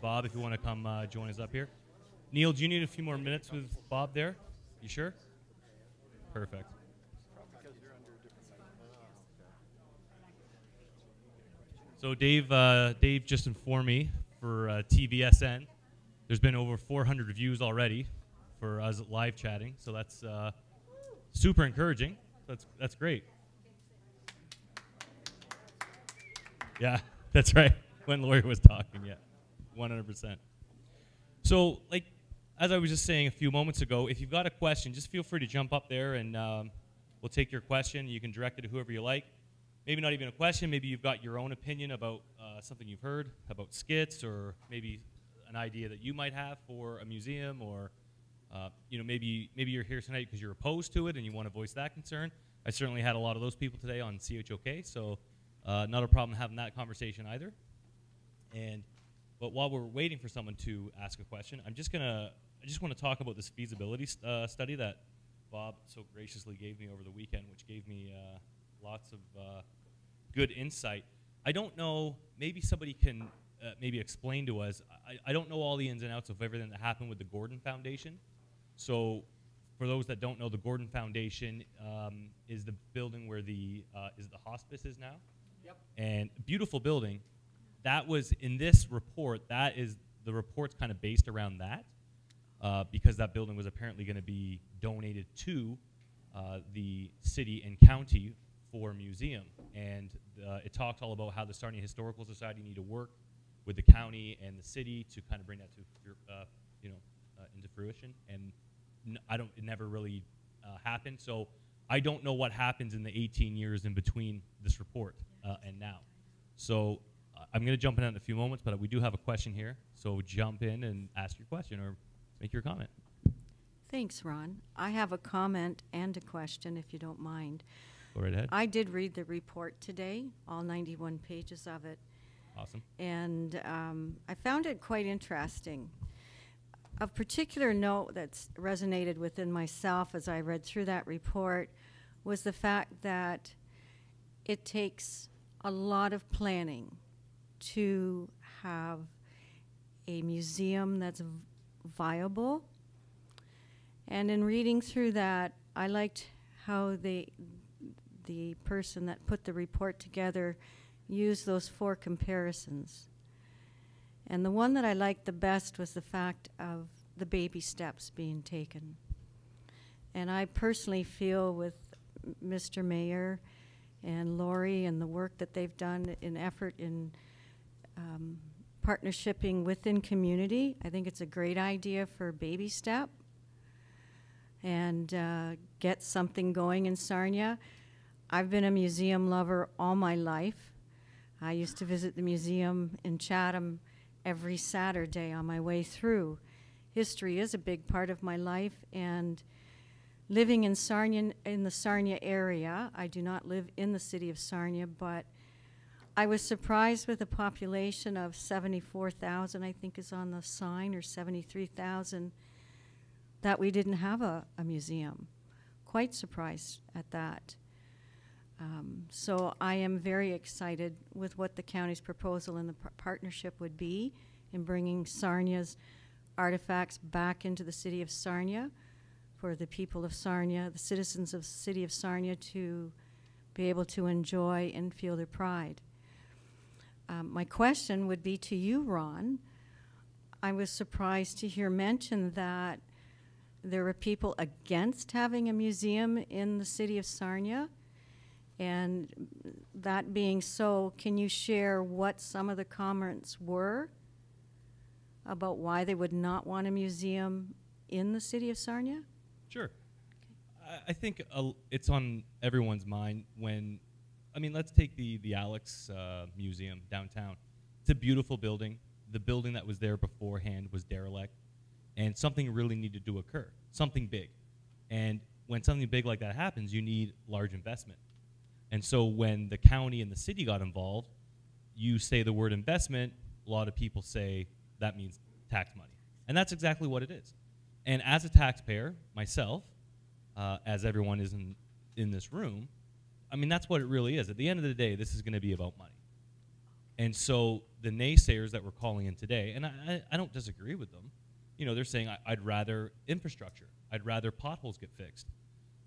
Bob, if you want to come join us up here. Neil, do you need a few more minutes with Bob there? You sure? Perfect. So Dave just informed me for TVSN, there's been over 400 reviews already for us live chatting, so that's super encouraging. That's great. Yeah, that's right. When Lori was talking, yeah, 100%. So, like, as I was just saying a few moments ago, if you've got a question, just feel free to jump up there and we'll take your question. You can direct it to whoever you like. Maybe not even a question. Maybe you've got your own opinion about something you've heard about SCITS, or maybe an idea that you might have for a museum, or you know, maybe you're here tonight because you're opposed to it and you want to voice that concern. I certainly had a lot of those people today on CHOK, so not a problem having that conversation either. But while we're waiting for someone to ask a question, I just want to talk about this feasibility study that Bob so graciously gave me over the weekend, which gave me lots of good insight. I don't know, maybe somebody can maybe explain to us, I don't know all the ins and outs of everything that happened with the Gordon Foundation. So for those that don't know, the Gordon Foundation is the building where the hospice is now. Yep. And a beautiful building. That was in this report, the report's kind of based around that because that building was apparently going to be donated to the city and county for a museum. And it talked all about how the Sarnia Historical Society need to work with the county and the city to kind of bring that to into fruition. And it never really happened. So I don't know what happens in the 18 years in between this report and now. So I'm going to jump in a few moments, but we do have a question here. So jump in and ask your question or make your comment. Thanks, Ron. I have a comment and a question, if you don't mind. Go right ahead. I did read the report today, all 91 pages of it. Awesome. And I found it quite interesting. Of particular note that's resonated within myself as I read through that report was the fact that it takes a lot of planning to have a museum that's viable. And in reading through that, I liked how the person that put the report together used those 4 comparisons. And the one that I liked the best was the fact of the baby steps being taken. And I personally feel with Mr. Mayor and Lori and the work that they've done in effort in partnershiping within community, I think it's a great idea for a baby step and get something going in Sarnia. I've been a museum lover all my life. I used to visit the museum in Chatham every Saturday on my way through. History is a big part of my life, and living in Sarnia, in the Sarnia area, I do not live in the city of Sarnia, but I was surprised with a population of 74,000, I think is on the sign, or 73,000, that we didn't have a museum. Quite surprised at that. So I am very excited with what the county's proposal and the partnership would be in bringing Sarnia's artifacts back into the city of Sarnia for the people of Sarnia, the citizens of the city of Sarnia, to be able to enjoy and feel their pride. My question would be to you, Ron. I was surprised to hear mention that there were people against having a museum in the city of Sarnia. And that being so, can you share what some of the comments were about why they would not want a museum in the city of Sarnia? Sure. I think it's on everyone's mind when, I mean, let's take the Alex Museum downtown. It's a beautiful building. The building that was there beforehand was derelict, and something really needed to occur, something big. And when something big like that happens, you need large investment. And so when the county and the city got involved, you say the word investment, a lot of people say that means tax money. And that's exactly what it is. And as a taxpayer, myself, as everyone is in this room, I mean, that's what it really is. At the end of the day, this is going to be about money. And so the naysayers that were calling in today, and I don't disagree with them, they're saying I'd rather infrastructure. I'd rather potholes get fixed.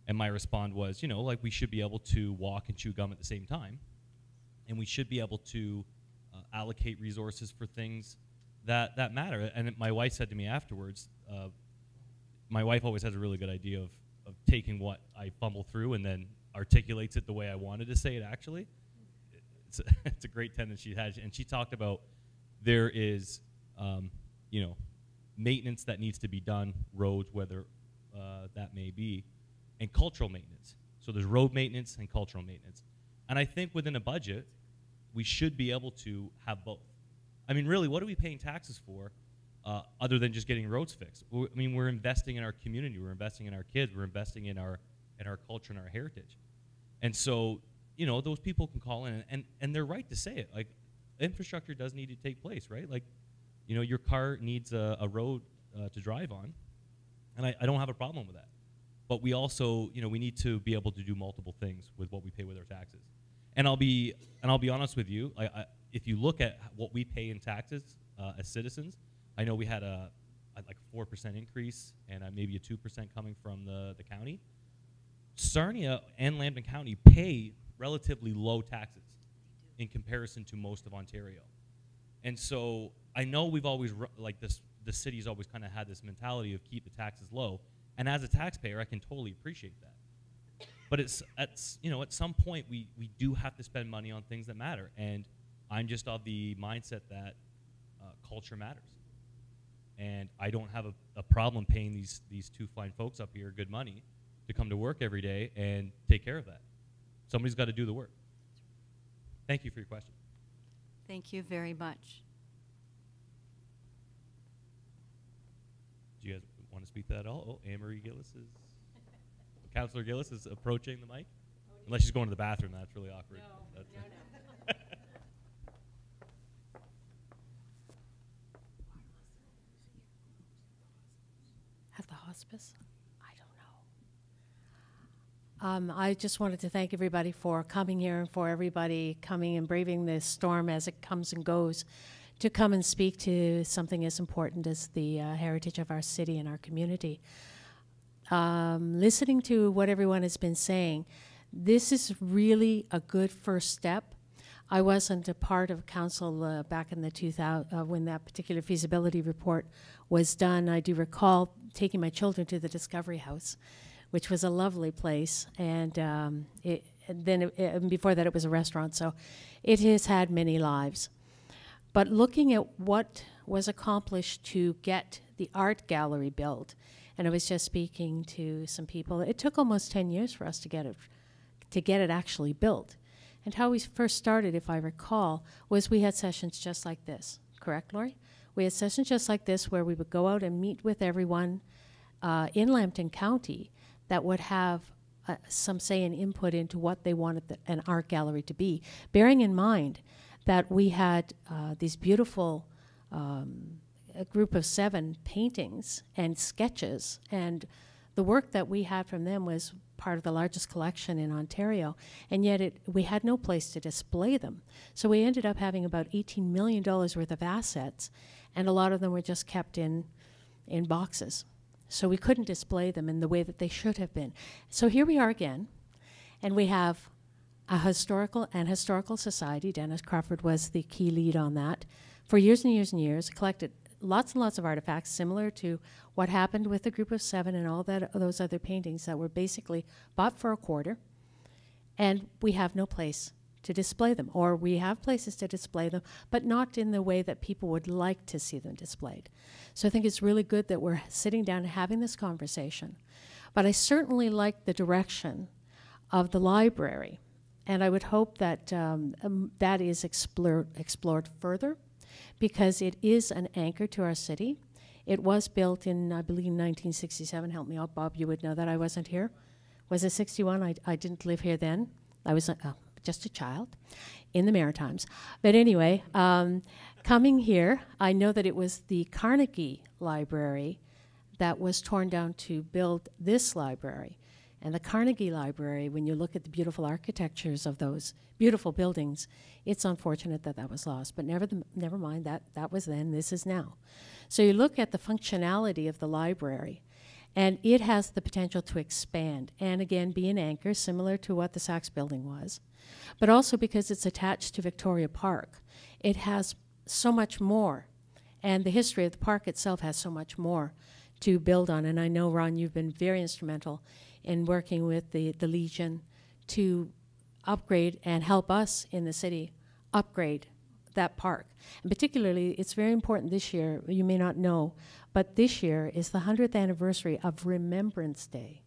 And my response was, like we should be able to walk and chew gum at the same time. And we should be able to allocate resources for things that matter. And my wife said to me afterwards, my wife always has a really good idea of taking what I fumble through and then articulates it the way I wanted to say it actually. It's a great tendency she has. And she talked about there is, maintenance that needs to be done, roads, whether that may be, and cultural maintenance. So there's road maintenance and cultural maintenance. And I think within a budget, we should be able to have both. I mean, really, what are we paying taxes for other than just getting roads fixed? We're investing in our community, we're investing in our kids, we're investing in our culture and our heritage. And so, those people can call in, and they're right to say it. Like, infrastructure does need to take place, right? Like, your car needs a road to drive on, and I don't have a problem with that. But we also, we need to be able to do multiple things with what we pay with our taxes. And I'll be honest with you. If you look at what we pay in taxes as citizens, I know we had a 4% increase and maybe a 2% coming from the county. Sarnia and Lampton County pay relatively low taxes in comparison to most of Ontario. And so I know we've always, the city's always kind of had this mentality of keep the taxes low. And as a taxpayer, I can totally appreciate that. But at some point, we do have to spend money on things that matter. And I'm just of the mindset that culture matters. And I don't have a problem paying these two fine folks up here good money to come to work every day and take care of that. Somebody's got to do the work. Thank you for your question. Thank you very much. Do you guys want to speak to that at all? Oh, Anne-Marie Gillis is, Councillor Gillis is approaching the mic. Unless she's going to the bathroom, that's really awkward. No. At the hospice? I don't know. I just wanted to thank everybody for coming here and for everybody coming and braving this storm as it comes and goes to come and speak to something as important as the heritage of our city and our community. Listening to what everyone has been saying, this is really a good first step. I wasn't a part of council back in the 2000 when that particular feasibility report was done. I do recall taking my children to the Discovery House, which was a lovely place, and before that it was a restaurant, so it has had many lives. But looking at what was accomplished to get the art gallery built, and I was just speaking to some people, it took almost 10 years for us to get it actually built. And how we first started, if I recall, was we had sessions just like this. Correct, Lori? We had sessions just like this where we would go out and meet with everyone in Lambton County that would have some say and input into what they wanted an art gallery to be, bearing in mind that we had these beautiful a group of 7 paintings and sketches, and the work that we had from them was part of the largest collection in Ontario, and yet we had no place to display them. So we ended up having about $18 million worth of assets, and a lot of them were just kept in boxes. So we couldn't display them in the way that they should have been. So here we are again, and we have a historical society. Dennis Crawford was the key lead on that. For years and years and years, collected lots and lots of artifacts similar to what happened with the group of 7 and all those other paintings that were basically bought for a quarter, and we have no place to display them, or we have places to display them, but not in the way that people would like to see them displayed. So I think it's really good that we're sitting down and having this conversation. But I certainly like the direction of the library, and I would hope that that is explored further, because it is an anchor to our city. It was built in, I believe, 1967. Help me out, Bob, you would know that. I wasn't here. Was it 61? I didn't live here then. I was just a child in the Maritimes. But anyway, coming here, I know that it was the Carnegie Library that was torn down to build this library. And the Carnegie Library, when you look at the beautiful architectures of those beautiful buildings, it's unfortunate that that was lost. But never mind, that was then, this is now. So you look at the functionality of the library, and it has the potential to expand and, again, be an anchor, similar to what the Saks building was. But also because it's attached to Victoria Park, it has so much more. And the history of the park itself has so much more to build on. And I know, Ron, you've been very instrumental in working with the Legion to upgrade and help us in the city upgrade that park. And particularly, it's very important this year, you may not know, but this year is the 100th anniversary of Remembrance Day.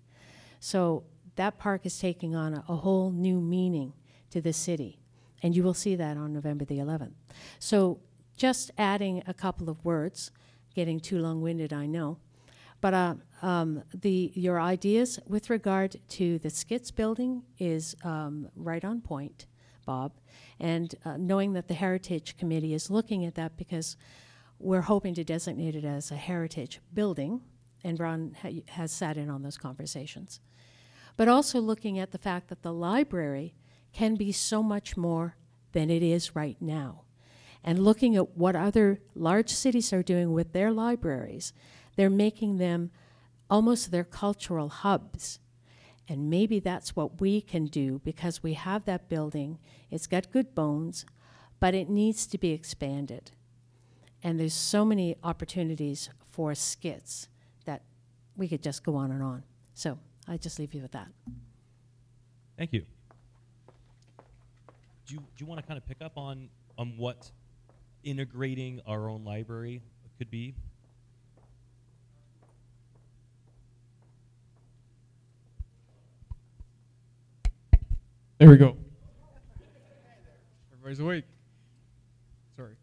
So that park is taking on a whole new meaning to the city. And you will see that on November the 11th. So just adding a couple of words, getting too long-winded, I know, but your ideas with regard to the SCITS building is right on point, Bob. And knowing that the Heritage Committee is looking at that because we're hoping to designate it as a heritage building, and Ron has sat in on those conversations. But also looking at the fact that the library can be so much more than it is right now. And looking at what other large cities are doing with their libraries, they're making them almost their cultural hubs. And maybe that's what we can do because we have that building. It's got good bones, but it needs to be expanded. And there's so many opportunities for SCITS that we could just go on and on. So I just leave you with that. Thank you. Do you want to kind of pick up on what integrating our own library could be? There we go. Everybody's awake. Sorry.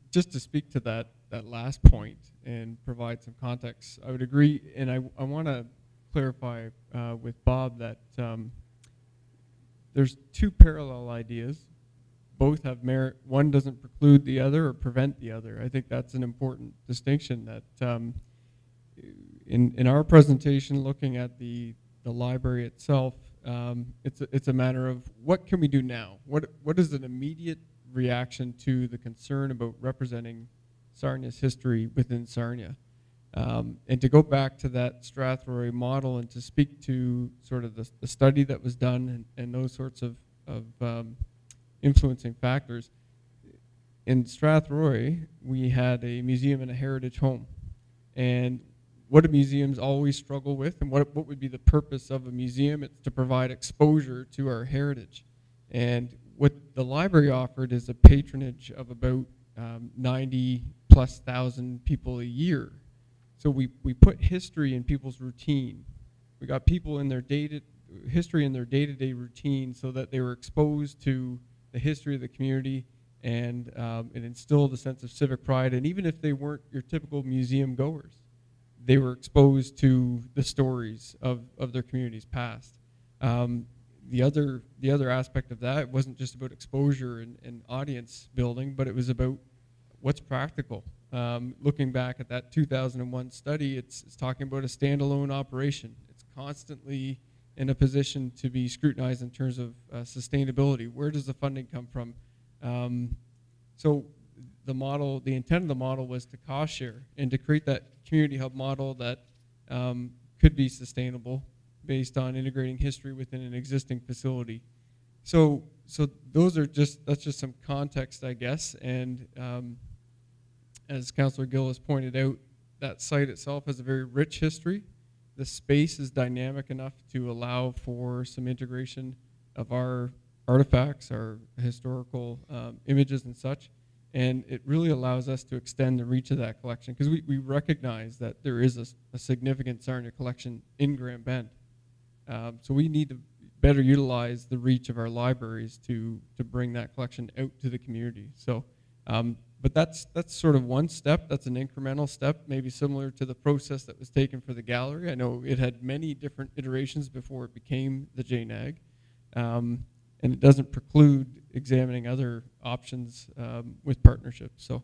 Just to speak to that last point and provide some context, I would agree, and I want to clarify with Bob that there's two parallel ideas. Both have merit. One doesn't preclude the other or prevent the other. I think that's an important distinction that in our presentation, looking at the library itself, it's a matter of what can we do now? What is an immediate reaction to the concern about representing Sarnia's history within Sarnia? And to go back to that Strathroy model and to speak to sort of the study that was done and those sorts of influencing factors. In Strathroy, we had a museum and a heritage home. And what do museums always struggle with, and what would be the purpose of a museum? It's to provide exposure to our heritage. And what the library offered is a patronage of about 90,000+ people a year. So we put history in people's routine. We got people in their history in their day-to-day routine so that they were exposed to the history of the community and it instilled a sense of civic pride. And even if they weren't your typical museum goers, they were exposed to the stories of their community's past. The other aspect of that wasn't just about exposure and audience building, but it was about what's practical. Looking back at that 2001 study, it's talking about a standalone operation. It's constantly in a position to be scrutinized in terms of sustainability. Where does the funding come from? So the intent of the model was to cost share and to create that community hub model that could be sustainable based on integrating history within an existing facility. So that's just some context, I guess. And as Councillor Gill has pointed out, that site itself has a very rich history. The space is dynamic enough to allow for some integration of our artifacts, our historical images and such. And it really allows us to extend the reach of that collection because we recognize that there is a significant Sarnia collection in Grand Bend. So we need to better utilize the reach of our libraries to bring that collection out to the community. So, but that's sort of one step. That's an incremental step, maybe similar to the process that was taken for the gallery. I know it had many different iterations before it became the JNAG. And it doesn't preclude examining other options with partnerships. So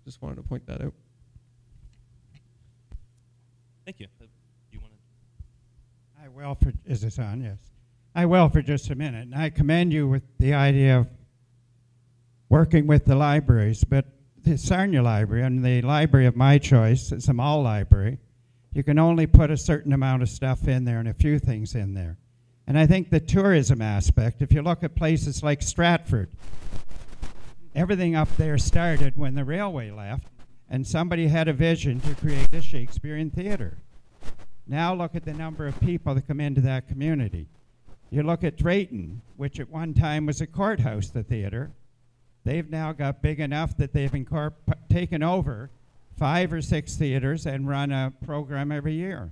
just wanted to point that out. Thank you. Do you want to? I will for, is this on? Yes. I will for just a minute. And I commend you with the idea of working with the libraries, but the Sarnia Library and the library of my choice, it's a mall library, you can only put a certain amount of stuff in there and a few things in there. And I think the tourism aspect, if you look at places like Stratford, everything up there started when the railway left, and somebody had a vision to create a Shakespearean theater. Now look at the number of people that come into that community. You look at Drayton, which at one time was a courthouse, the theater. They've now got big enough that they've taken over 5 or 6 theaters and run a program every year.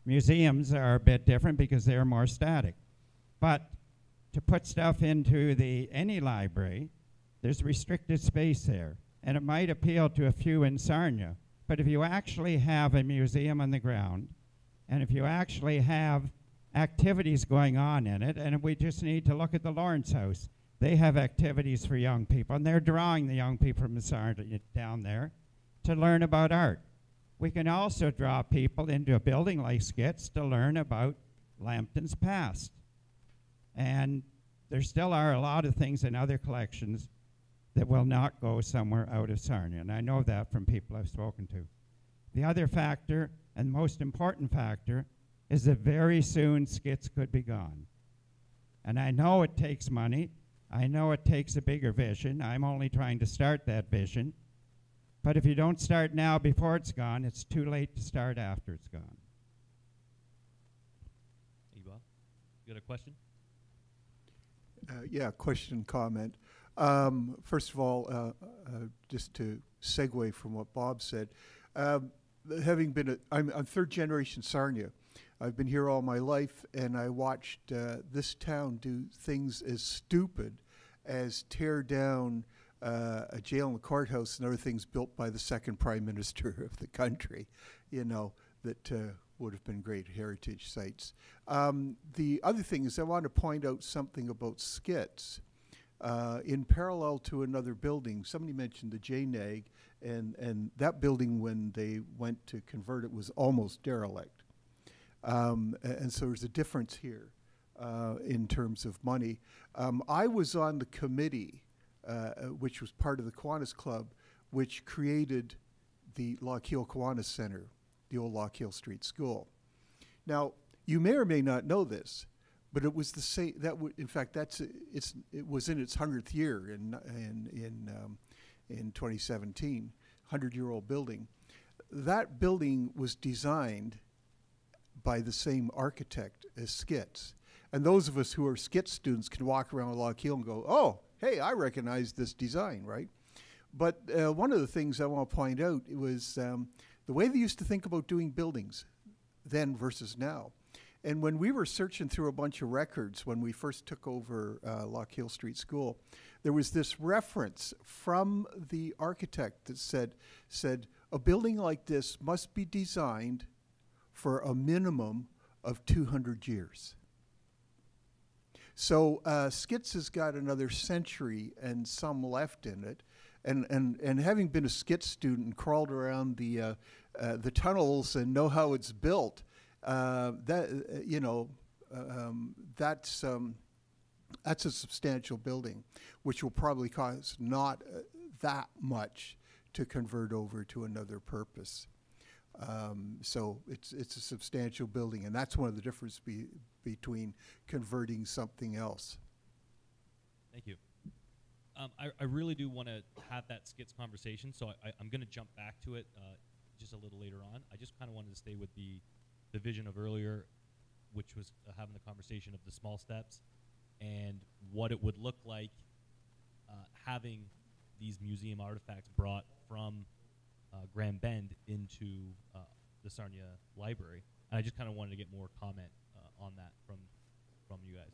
Museums are a bit different because they're more static. But to put stuff into any library, there's restricted space there. And it might appeal to a few in Sarnia. But if you actually have a museum on the ground, and if you actually have activities going on in it, and we just need to look at the Lawrence House. They have activities for young people, and they're drawing the young people from Sarnia down there to learn about art. We can also draw people into a building like SCITS to learn about Lampton's past. And there still are a lot of things in other collections that will not go somewhere out of Sarnia, and I know that from people I've spoken to. The other factor, and most important factor, is that very soon SCITS could be gone. And I know it takes money. I know it takes a bigger vision. I'm only trying to start that vision. But if you don't start now before it's gone, it's too late to start after it's gone. Hey, Bob, you got a question? Yeah, question, comment. First of all, just to segue from what Bob said, having been I'm third generation Sarnia. I've been here all my life, and I watched this town do things as stupid as tear down a jail and a courthouse and other things built by the second prime minister of the country, you know, that would have been great heritage sites. The other thing is I want to point out something about SCITS. In parallel to another building, somebody mentioned the JNAG, and that building, when they went to convert it, was almost derelict. And so there's a difference here in terms of money. I was on the committee, which was part of the Kiwanis Club, which created the Lochiel Kiwanis Center, the old Lochiel Street School. Now, you may or may not know this, but it was the same. In fact, it was in its 100th year in 2017, 100-year-old building. That building was designed by the same architect as SCITS. And those of us who are SCITS students can walk around Lochiel and go, oh, hey, I recognize this design, right? But one of the things I want to point out was the way they used to think about doing buildings then versus now. And when we were searching through a bunch of records when we first took over Lochiel Street School, there was this reference from the architect that said a building like this must be designed for a minimum of 200 years. So SCITS has got another century and some left in it. And having been a SCITS student and crawled around the tunnels and know how it's built, that's a substantial building, which will probably cost not that much to convert over to another purpose. So it's a substantial building, and that's one of the differences between converting something else. Thank you. I really do want to have that SCITS conversation, so I'm going to jump back to it just a little later on. I just kind of wanted to stay with the vision of earlier, which was having the conversation of the small steps and what it would look like having these museum artifacts brought from Grand Bend into the Sarnia Library. And I just kind of wanted to get more comment on that from you guys.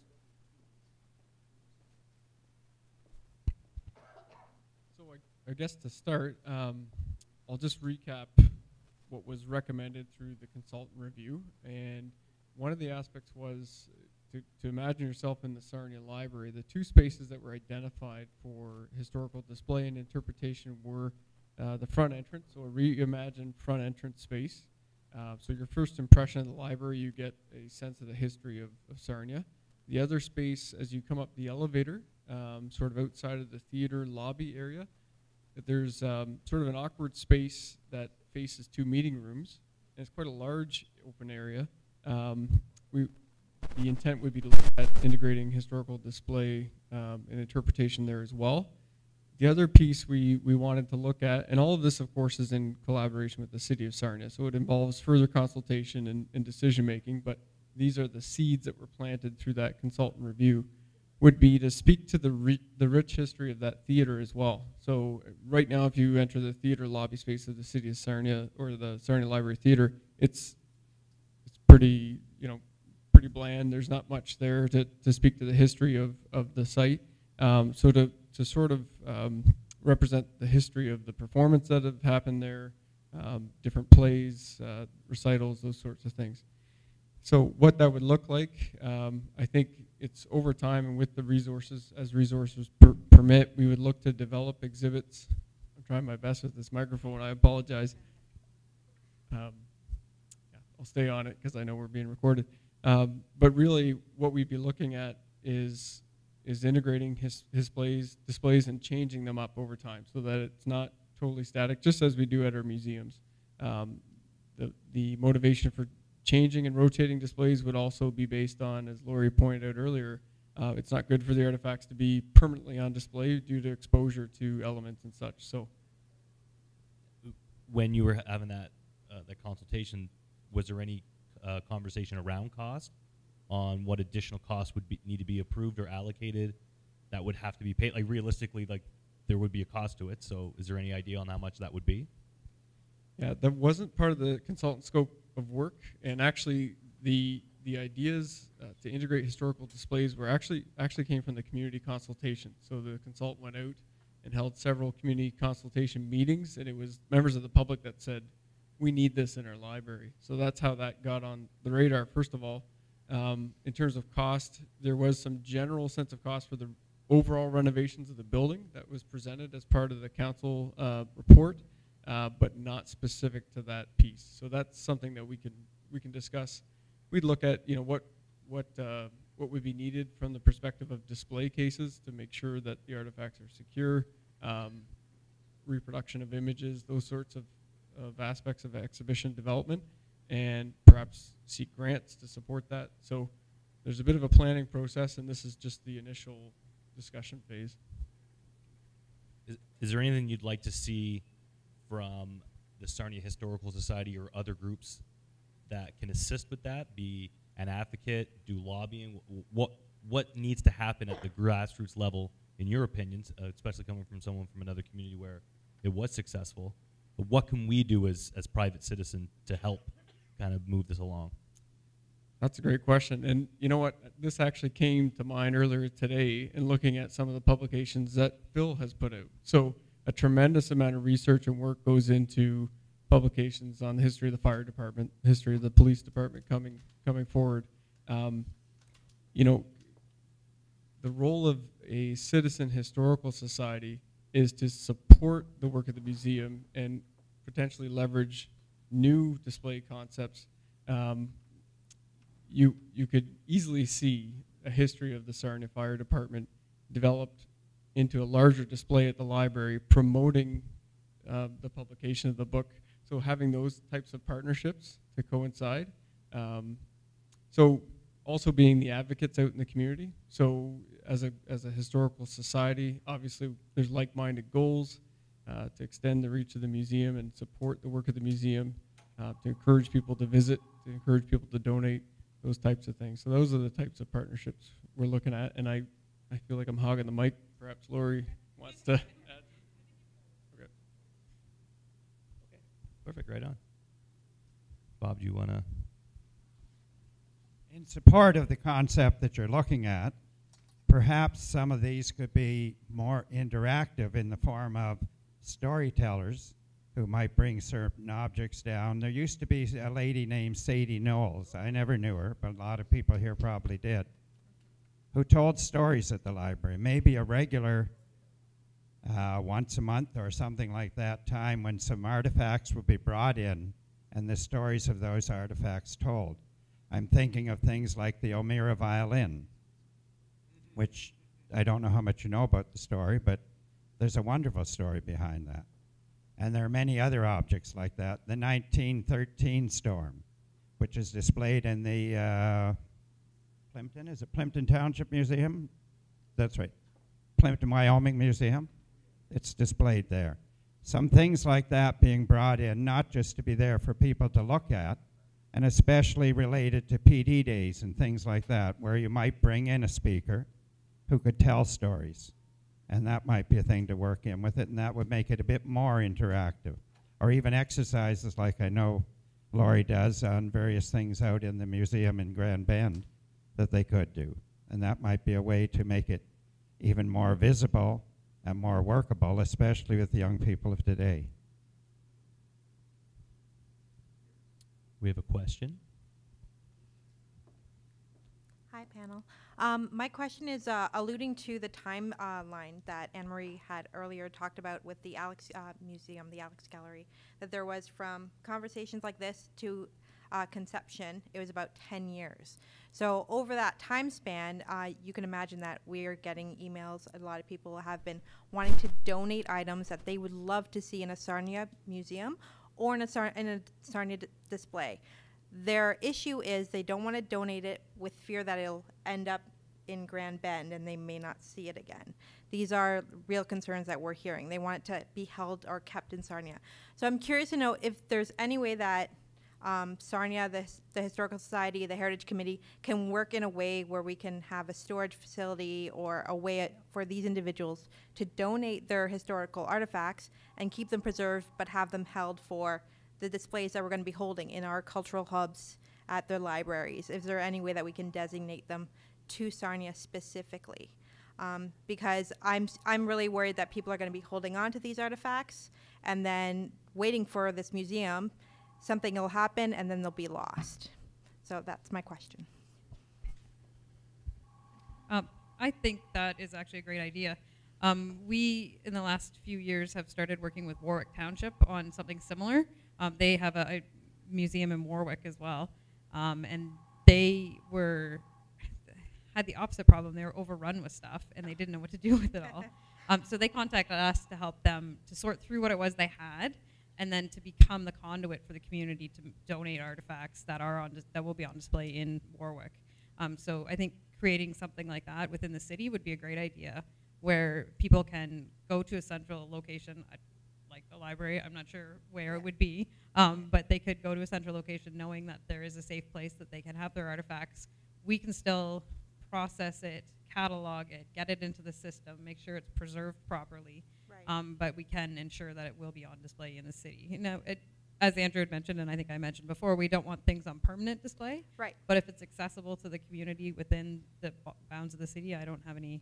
So I guess to start, I'll just recap what was recommended through the consultant review. And one of the aspects was to imagine yourself in the Sarnia Library. The 2 spaces that were identified for historical display and interpretation were the front entrance, so a reimagined front entrance space, So your first impression of the library, you get a sense of the history of Sarnia. The other space, as you come up the elevator, sort of outside of the theater lobby area, there's sort of an awkward space that faces 2 meeting rooms. And it's quite a large open area. The intent would be to look at integrating historical display and interpretation there as well. The other piece we wanted to look at, and all of this, of course, is in collaboration with the City of Sarnia, so it involves further consultation and decision-making, but these are the seeds that were planted through that consultant review, would be to speak to the rich history of that theater as well. So right now, if you enter the theater lobby space of the City of Sarnia, or the Sarnia Library Theater, it's pretty, pretty bland. There's not much there to speak to the history of the site. So to sort of represent the history of the performance that have happened there, different plays, recitals, those sorts of things. So what that would look like, I think it's over time and with the resources, as resources permit, we would look to develop exhibits. I'm trying my best with this microphone, I apologize. Yeah, I'll stay on it because I know we're being recorded. But really what we'd be looking at is integrating displays and changing them up over time so that it's not totally static, just as we do at our museums. The motivation for changing and rotating displays would also be based on, as Lori pointed out earlier, it's not good for the artifacts to be permanently on display due to exposure to elements and such. So, when you were having that consultation, was there any conversation around cost on what additional costs would need to be approved or allocated that would have to be paid? Like realistically, like there would be a cost to it. So, is there any idea on how much that would be? Yeah, that wasn't part of the consultant scope of work, and actually the ideas to integrate historical displays were actually came from the community consultation. So the consultant went out and held several community consultation meetings, and it was members of the public that said, we need this in our library. So that's how that got on the radar, first of all. In terms of cost, there was some general sense of cost for the overall renovations of the building that was presented as part of the council report, but not specific to that piece. So that's something that we can discuss. We'd look at what would be needed from the perspective of display cases to make sure that the artifacts are secure, reproduction of images, those sorts of aspects of exhibition development, and perhaps seek grants to support that. So there's a bit of a planning process, and this is just the initial discussion phase. Is there anything you'd like to see from the Sarnia Historical Society or other groups that can assist with that, be an advocate, do lobbying? What needs to happen at the grassroots level, in your opinions, especially coming from someone from another community where it was successful? But what can we do as private citizens to help kind of move this along? That's a great question. And you know what? This actually came to mind earlier today in looking at some of the publications that Phil has put out. So a tremendous amount of research and work goes into publications on the history of the fire department, history of the police department coming forward. You know, the role of a citizen historical society is to support the work of the museum and potentially leverage new display concepts. You could easily see a history of the Sarnia Fire Department developed into a larger display at the library, promoting the publication of the book. So having those types of partnerships to coincide. So also being the advocates out in the community. So as a historical society, obviously there's like-minded goals to extend the reach of the museum and support the work of the museum, to encourage people to visit, to encourage people to donate, those types of things. So those are the types of partnerships we're looking at. And I feel like I'm hogging the mic. Perhaps Lori wants to add. Okay. Perfect, right on. Bob, do you want to? In support of the concept that you're looking at, perhaps some of these could be more interactive in the form of storytellers who might bring certain objects down. There used to be a lady named Sadie Knowles. I never knew her, but a lot of people here probably did, who told stories at the library. Maybe a regular once a month or something like that time when some artifacts would be brought in and the stories of those artifacts told. I'm thinking of things like the O'Meara violin, which I don't know how much you know about the story, but there's a wonderful story behind that. And there are many other objects like that. The 1913 storm, which is displayed in the Plimpton, is it Plimpton Township Museum? That's right. Plimpton, Wyoming Museum. It's displayed there. Some things like that being brought in, not just to be there for people to look at, and especially related to PD days and things like that, where you might bring in a speaker who could tell stories. And that might be a thing to work in with it, and that would make it a bit more interactive. Or even exercises like I know Laurie does on various things out in the museum in Grand Bend that they could do. And that might be a way to make it even more visible and more workable, especially with the young people of today. We have a question. Hi, panel. My question is alluding to the timeline that Anne-Marie had earlier talked about with the Alex Museum, the Alex Gallery, that there was from conversations like this to conception, it was about 10 years. So over that time span, you can imagine that we're getting emails. A lot of people have been wanting to donate items that they would love to see in a Sarnia museum or in a Sarnia display. Their issue is they don't want to donate it with fear that it'll end up in Grand Bend and they may not see it again. These are real concerns that we're hearing. They want it to be held or kept in Sarnia. So I'm curious to know if there's any way that Sarnia, the Historical Society, the Heritage Committee can work in a way where we can have a storage facility or a way for these individuals to donate their historical artifacts and keep them preserved but have them held for the displays that we're going to be holding in our cultural hubs at their libraries. Is there any way that we can designate them to Sarnia specifically? Because I'm really worried that people are going to be holding on to these artifacts and then waiting for this museum. Something will happen and then they'll be lost. So that's my question. I think that is actually a great idea. We, in the last few years, have started working with Warwick Township on something similar. They have a museum in Warwick as well. And they had the opposite problem. They were overrun with stuff and they didn't know what to do with it all. So they contacted us to help them to sort through what it was they had and then to become the conduit for the community to donate artifacts that are that will be on display in Warwick. So I think creating something like that within the city would be a great idea, where people can go to a central location, like the library. I'm not sure where it would be, but they could go to a central location knowing that there is a safe place that they can have their artifacts. We can still process it, catalog it, get it into the system, make sure it's preserved properly. Right. But we can ensure that it will be on display in the city. You know, as Andrew had mentioned, and I think I mentioned before, we don't want things on permanent display. Right. But if it's accessible to the community within the bounds of the city, I don't have any.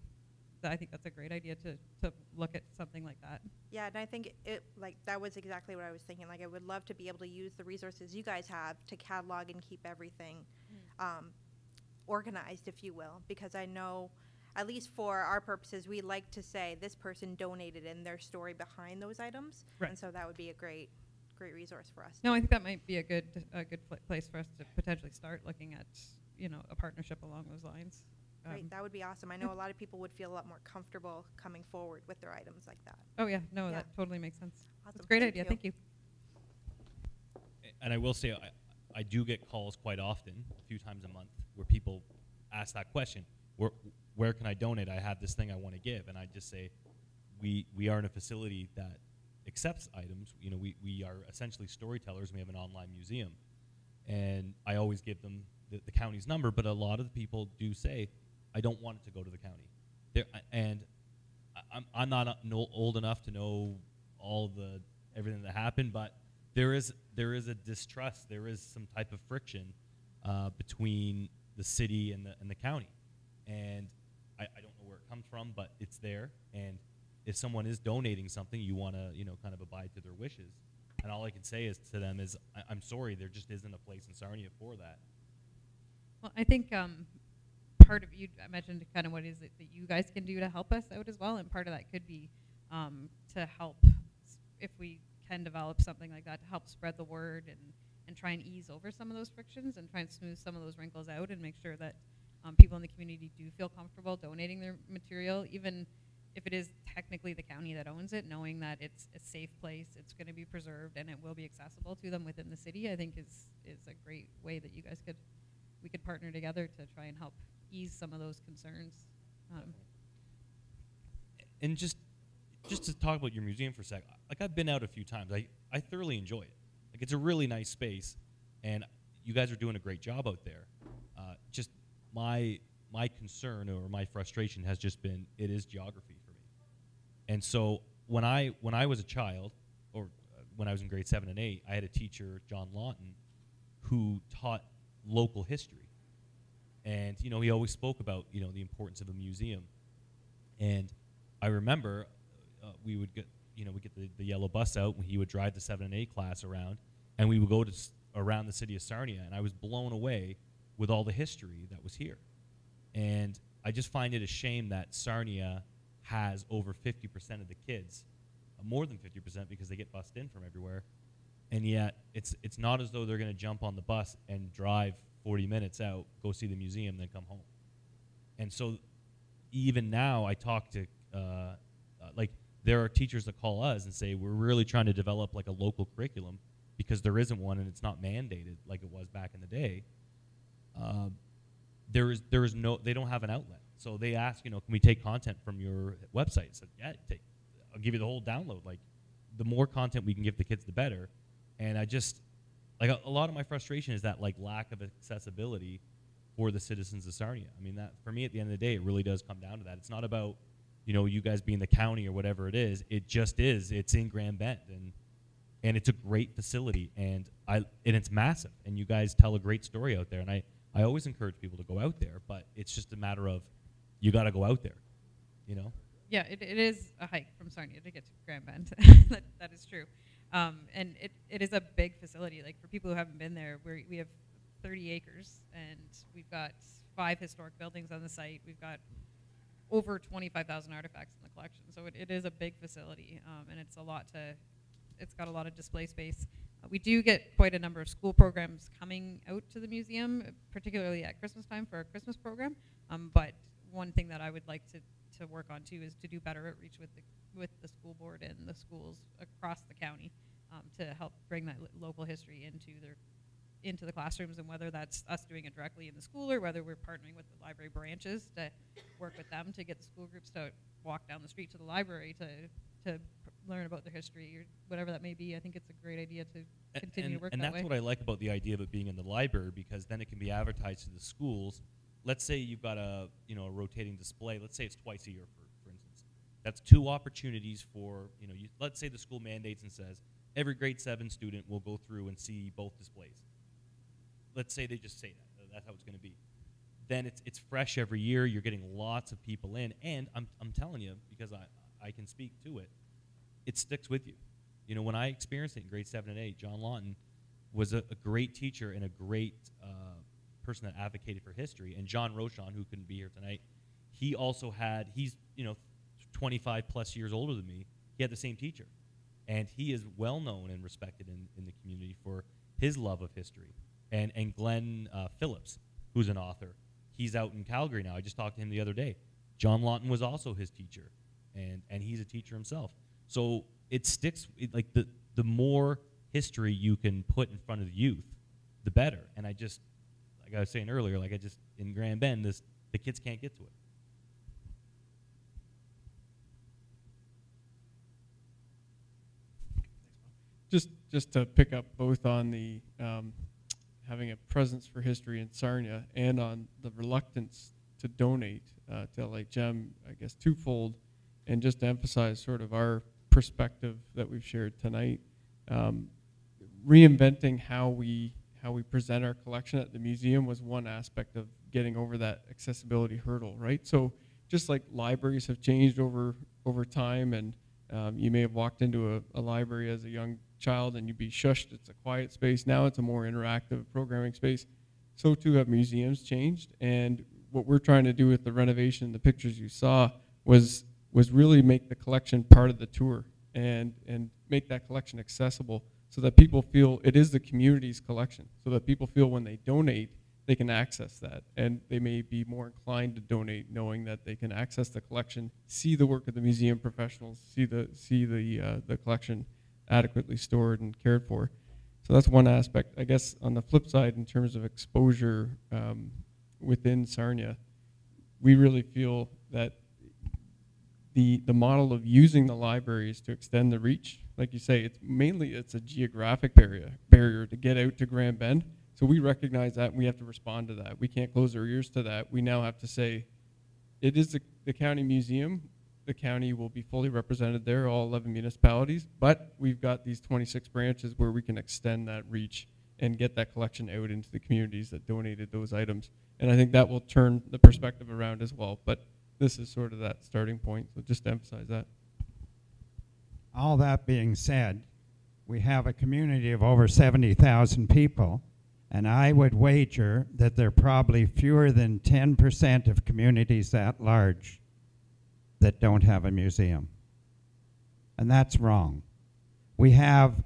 I think that's a great idea to look at something like that. Yeah, and I think that was exactly what I was thinking. Like, I would love to be able to use the resources you guys have to catalog and keep everything organized, if you will, because I know, at least for our purposes, we like to say this person donated in their story behind those items, right. And so that would be a great resource for us. No, I think that might be a good place for us to potentially start looking at, a partnership along those lines. Great, that would be awesome. I know a lot of people would feel a lot more comfortable coming forward with their items like that. Oh yeah, no, yeah. That totally makes sense. Awesome. That's a great idea. Thank you. And I will say, I do get calls quite often, a few times a month, where people ask that question: where can I donate? I have this thing I want to give, and I just say, we are in a facility that accepts items. We are essentially storytellers. And we have an online museum, and I always give them the county's number. But a lot of the people do say, I don't want it to go to the county. And I'm not old enough to know everything that happened, but there is a distrust. There is some type of friction between the city and the county, and I don't know where it comes from, but it's there. And if someone is donating something, you want to kind of abide to their wishes. And all I can say to them is, I'm sorry, there just isn't a place in Sarnia for that. Well, I think part of I mentioned kind of what is it that you guys can do to help us out as well, and part of that could be to help if we can develop something like that to help spread the word and try and ease over some of those frictions and try and smooth some of those wrinkles out and make sure that people in the community do feel comfortable donating their material, even if it is technically the county that owns it, knowing that it's a safe place, it's going to be preserved, and it will be accessible to them within the city, I think is a great way that you guys we could partner together to try and help ease some of those concerns. And just to talk about your museum for a sec, like I've been out a few times. I thoroughly enjoy it. Like it's a really nice space, and you guys are doing a great job out there. Just my concern or my frustration has just been it is geography for me. And so when I was a child, or when I was in grade 7 and 8, I had a teacher, John Lampton, who taught local history. And he always spoke about the importance of a museum. And I remember we would get the yellow bus out, and he would drive the 7 and 8 class around, and we would go to around the city of Sarnia, and I was blown away with all the history that was here. And I just find it a shame that Sarnia has over 50% of the kids, more than 50% because they get bussed in from everywhere, and yet it's not as though they're going to jump on the bus and drive 40 minutes out, go see the museum, then come home. And so even now I talk to, like there are teachers that call us and say, we're really trying to develop like a local curriculum because there isn't one and it's not mandated like it was back in the day. There is no, they don't have an outlet. So they ask, can we take content from your website? I said, yeah, I'll give you the whole download. Like the more content we can give the kids, the better. And I just, like a lot of my frustration is that like lack of accessibility for the citizens of Sarnia. I mean, that for me at the end of the day, it really does come down to that. It's not about, you guys being the county or whatever it is. It just is. It's in Grand Bend, and it's a great facility, and it's massive. And you guys tell a great story out there. And I always encourage people to go out there, but it's just a matter of you got to go out there, Yeah, it is a hike from Sarnia to get to Grand Bend. that is true. And it is a big facility. Like for people who haven't been there, we have 30 acres, and we've got 5 historic buildings on the site. We've got over 25,000 artifacts in the collection. So it is a big facility, and it's got a lot of display space. We do get quite a number of school programs coming out to the museum, particularly at Christmas time for our Christmas program. But one thing that I would like to work on too is to do better outreach with the school board and the schools across the county to help bring that local history into the classrooms, and whether that's us doing it directly in the school or whether we're partnering with the library branches to work with them to get the school groups to walk down the street to the library to learn about their history or whatever that may be. I think it's a great idea to continue to work that way. And that's what I like about the idea of it being in the library, because then it can be advertised to the schools. Let's say you've got a rotating display. Let's say it's twice a year, for instance. That's 2 opportunities for, let's say the school mandates and says every grade 7 student will go through and see both displays. Let's say they just say that. That's how it's going to be. Then it's fresh every year. You're getting lots of people in. And I'm telling you, because I can speak to it, it sticks with you. When I experienced it in grade 7 and 8, John Lampton was a great teacher and a great person that advocated for history. And John Rochon, who couldn't be here tonight, he also he's 25 plus years older than me. He had the same teacher. And he is well known and respected in the community for his love of history. And Glenn Phillips, who's an author, he's out in Calgary now. I just talked to him the other day. John Lampton was also his teacher, and he's a teacher himself. So it sticks, like the more history you can put in front of the youth, the better. And like I was saying earlier, in Grand Bend, the kids can't get to it. Just to pick up both on the having a presence for history in Sarnia and on the reluctance to donate to LHM, I guess twofold, and just to emphasize sort of our perspective that we've shared tonight. Reinventing how we present our collection at the museum was one aspect of getting over that accessibility hurdle, right? So just like libraries have changed over time, and you may have walked into a library as a young child and you'd be shushed, it's a quiet space. Now it's a more interactive programming space. So too have museums changed, and what we're trying to do with the renovation, the pictures you saw, was really make the collection part of the tour and make that collection accessible so that people feel it is the community's collection, so that people feel when they donate, they can access that, and they may be more inclined to donate knowing that they can access the collection, see the work of the museum professionals, see the collection adequately stored and cared for. So that's one aspect. I guess on the flip side, in terms of exposure within Sarnia, we really feel that the model of using the libraries to extend the reach, like you say, it's a geographic barrier to get out to Grand Bend. So we recognize that, and we have to respond to that. We can't close our ears to that. We now have to say, it is the county museum. The county will be fully represented there, all 11 municipalities, but we've got these 26 branches where we can extend that reach and get that collection out into the communities that donated those items. And I think that will turn the perspective around as well. But this is sort of that starting point, so just to emphasize that. All that being said, we have a community of over 70,000 people, and I would wager that there are probably fewer than 10% of communities that large that don't have a museum. And that's wrong. We have,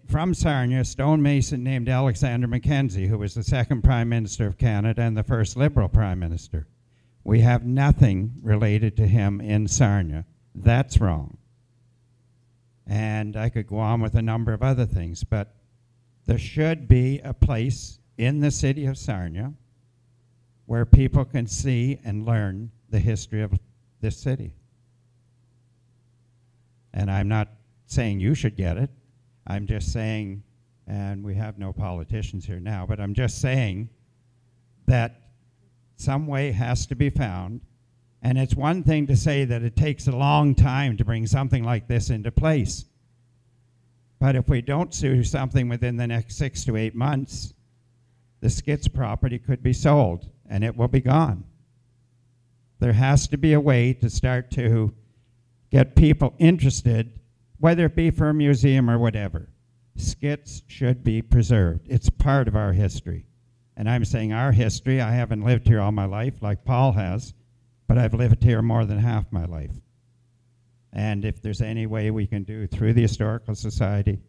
from Sarnia, a stonemason named Alexander Mackenzie, who was the second Prime Minister of Canada and the first Liberal Prime Minister. We have nothing related to him in Sarnia. That's wrong. And I could go on with a number of other things, but there should be a place in the city of Sarnia where people can see and learn the history of this city. And I'm not saying you should get it. I'm just saying, and we have no politicians here now, but I'm just saying that some way has to be found. And it's one thing to say that it takes a long time to bring something like this into place. But if we don't do something within the next 6 to 8 months, the SCITS property could be sold and it will be gone. There has to be a way to start to get people interested, whether it be for a museum or whatever. SCITS should be preserved. It's part of our history. And I'm saying our history. I haven't lived here all my life like Paul has, but I've lived here more than half my life. And if there's any way we can do through the Historical Society,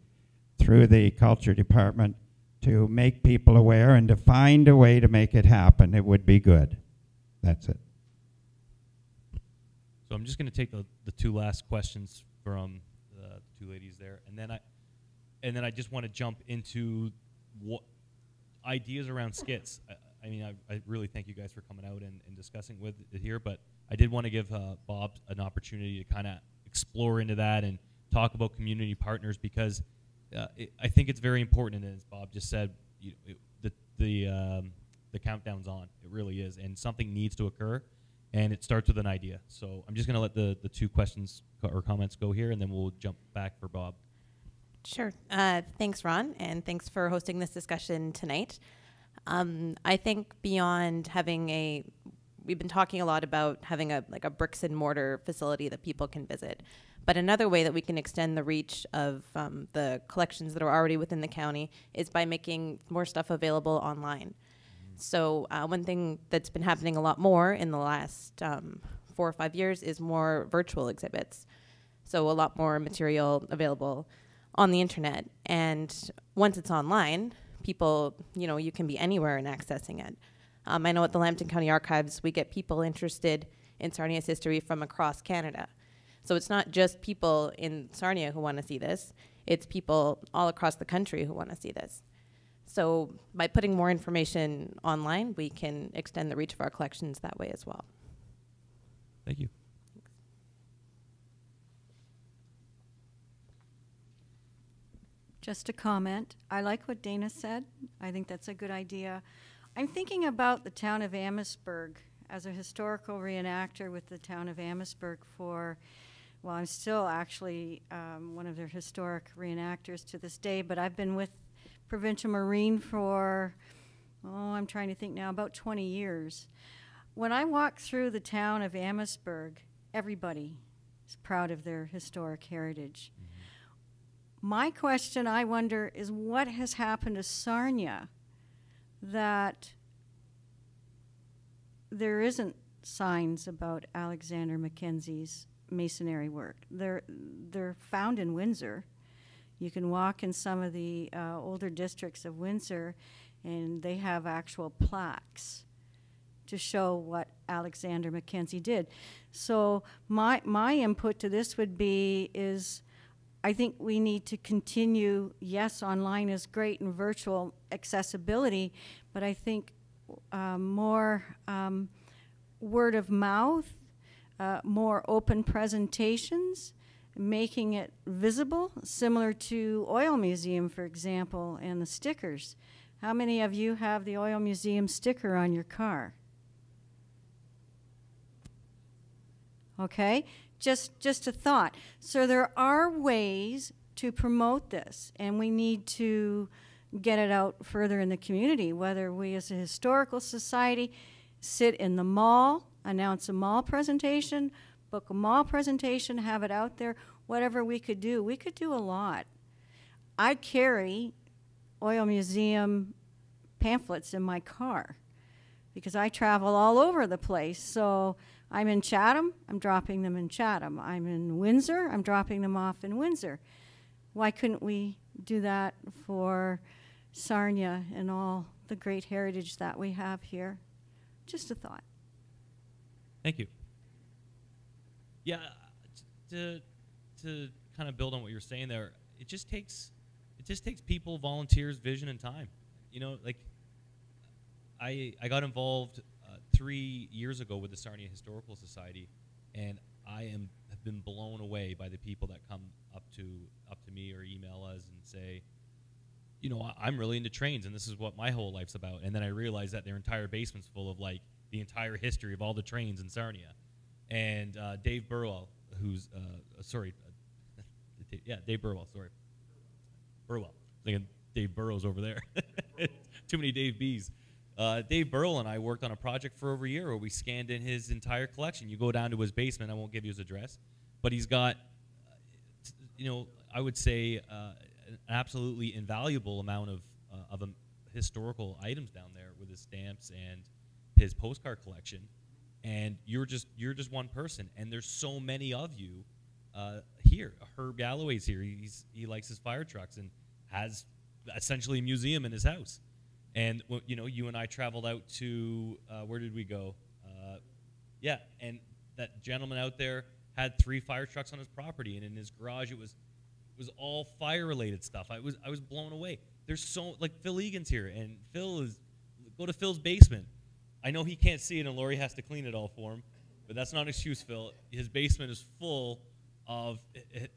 through the Culture Department, to make people aware and to find a way to make it happen, it would be good. That's it. So I'm just going to take the two last questions from the two ladies there, and then I just want to jump into what ideas around SCITS. I mean, I really thank you guys for coming out and discussing with it here, but I did want to give Bob an opportunity to kind of explore into that and talk about community partners, because I think it's very important, and as Bob just said, the countdown's on. It really is, and something needs to occur, and it starts with an idea. So I'm just going to let the two questions or comments go here, and then we'll jump back for Bob. Sure. Thanks, Ron, and thanks for hosting this discussion tonight. I think beyond having we've been talking a lot about having a bricks and mortar facility that people can visit. But another way that we can extend the reach of the collections that are already within the county is by making more stuff available online. So one thing that's been happening a lot more in the last 4 or 5 years is more virtual exhibits. So a lot more material available on the internet. And once it's online, people, you can be anywhere and accessing it. I know at the Lampton County Archives, we get people interested in Sarnia's history from across Canada. So it's not just people in Sarnia who want to see this, it's people all across the country who want to see this. So by putting more information online, we can extend the reach of our collections that way as well. Thank you. Just a comment. I like what Dana said. I think that's a good idea. I'm thinking about the town of Amherstburg as a historical reenactor with the town of Amherstburg well, I'm still actually one of their historic reenactors to this day, but I've been with Provincial Marine for, I'm trying to think now, about 20 years. When I walk through the town of Amherstburg, everybody is proud of their historic heritage. My question, I wonder, is what has happened to Sarnia that there isn't signs about Alexander Mackenzie's masonry work? They're found in Windsor. You can walk in some of the older districts of Windsor, and they have actual plaques to show what Alexander Mackenzie did. So my input to this would be is I think we need to continue, yes, online is great and virtual accessibility, but I think more word of mouth, more open presentations, making it visible, similar to Oil Museum, for example, and the stickers. How many of you have the Oil Museum sticker on your car? Okay, just a thought. So there are ways to promote this, and we need to get it out further in the community, whether we as a historical society sit in the mall, announce a mall presentation, book a mall presentation, have it out there, whatever we could do. We could do a lot. I carry Oil Museum pamphlets in my car because I travel all over the place. So I'm in Chatham, I'm dropping them in Chatham. I'm in Windsor, I'm dropping them off in Windsor. Why couldn't we do that for Sarnia and all the great heritage that we have here? Just a thought. Thank you. Yeah, to kind of build on what you're saying there, it just takes people, volunteers, vision, and time. You know, like I got involved 3 years ago with the Sarnia Historical Society, and have been blown away by the people that come up to me or email us and say, you know, I'm really into trains, and this is what my whole life's about. And then I realized that their entire basement's full of like the entire history of all the trains in Sarnia. And Dave Burwell, who's Dave Burwell, sorry, Burwell. Thinking Dave Burrow's over there. Too many Dave B's. Dave Burwell and I worked on a project for over a year where we scanned in his entire collection. You go down to his basement. I won't give you his address, but he's got, you know, I would say an absolutely invaluable amount of historical items down there with his stamps and his postcard collection. And you're just one person, and there's so many of you here. Herb Galloway's here. He likes his fire trucks and has essentially a museum in his house. And you know, you and I traveled out to where did we go? Yeah, and that gentleman out there had 3 fire trucks on his property, and in his garage it was all fire-related stuff. I was blown away. There's so, like, Phil Egan's here, and go to Phil's basement. I know he can't see it, and Lori has to clean it all for him, but that's not an excuse, Phil. His basement is full of,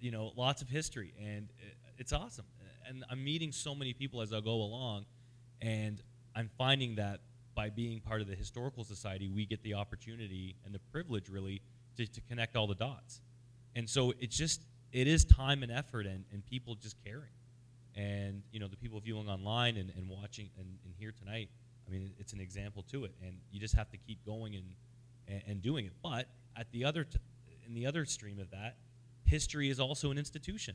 you know, lots of history, and it's awesome. And I'm meeting so many people as I go along, and I'm finding that by being part of the Historical Society, we get the opportunity and the privilege, really, to connect all the dots. And so it is time and effort and people just caring. And, you know, the people viewing online and watching and here tonight, I mean, it's an example to it. And you just have to keep going and doing it. But at the in the other stream of that, history is also an institution.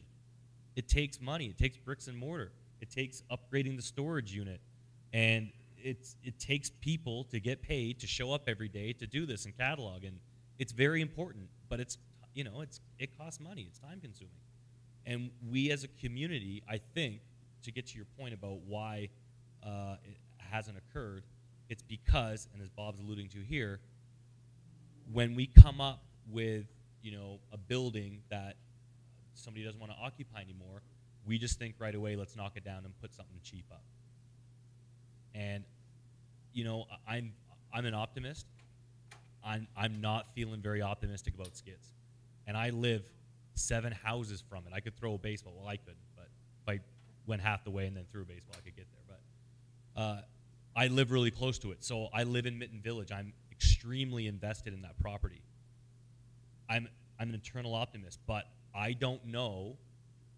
It takes money. It takes bricks and mortar. It takes upgrading the storage unit. And it takes people to get paid to show up every day to do this and catalog. And it's very important, but it costs money. It's time consuming. And we as a community, I think, to get to your point about why it hasn't occurred, it's because, and as Bob's alluding to here, when we come up with, you know, a building that somebody doesn't want to occupy anymore, we just think right away, let's knock it down and put something cheap up. And, you know, I'm an optimist. I'm not feeling very optimistic about SCITS. And I live 7 houses from it. I could throw a baseball. Well, I couldn't, but if I went half the way and then threw a baseball, I could get there. But I live really close to it. So I live in Mitten Village. I'm extremely invested in that property. I'm an eternal optimist, but I don't know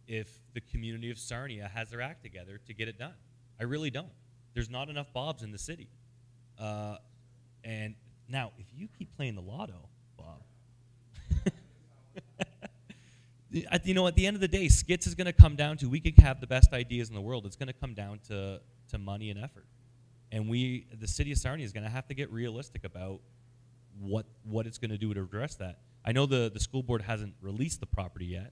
if the community of Sarnia has their act together to get it done. I really don't. There's not enough Bobs in the city. And now, if you keep playing the lotto, Bob, you know, at the end of the day, SCITS is going to come down to, we could have the best ideas in the world. It's going to come down to money and effort. And the city of Sarnia is going to have to get realistic about what it's going to do to address that. I know the school board hasn't released the property yet,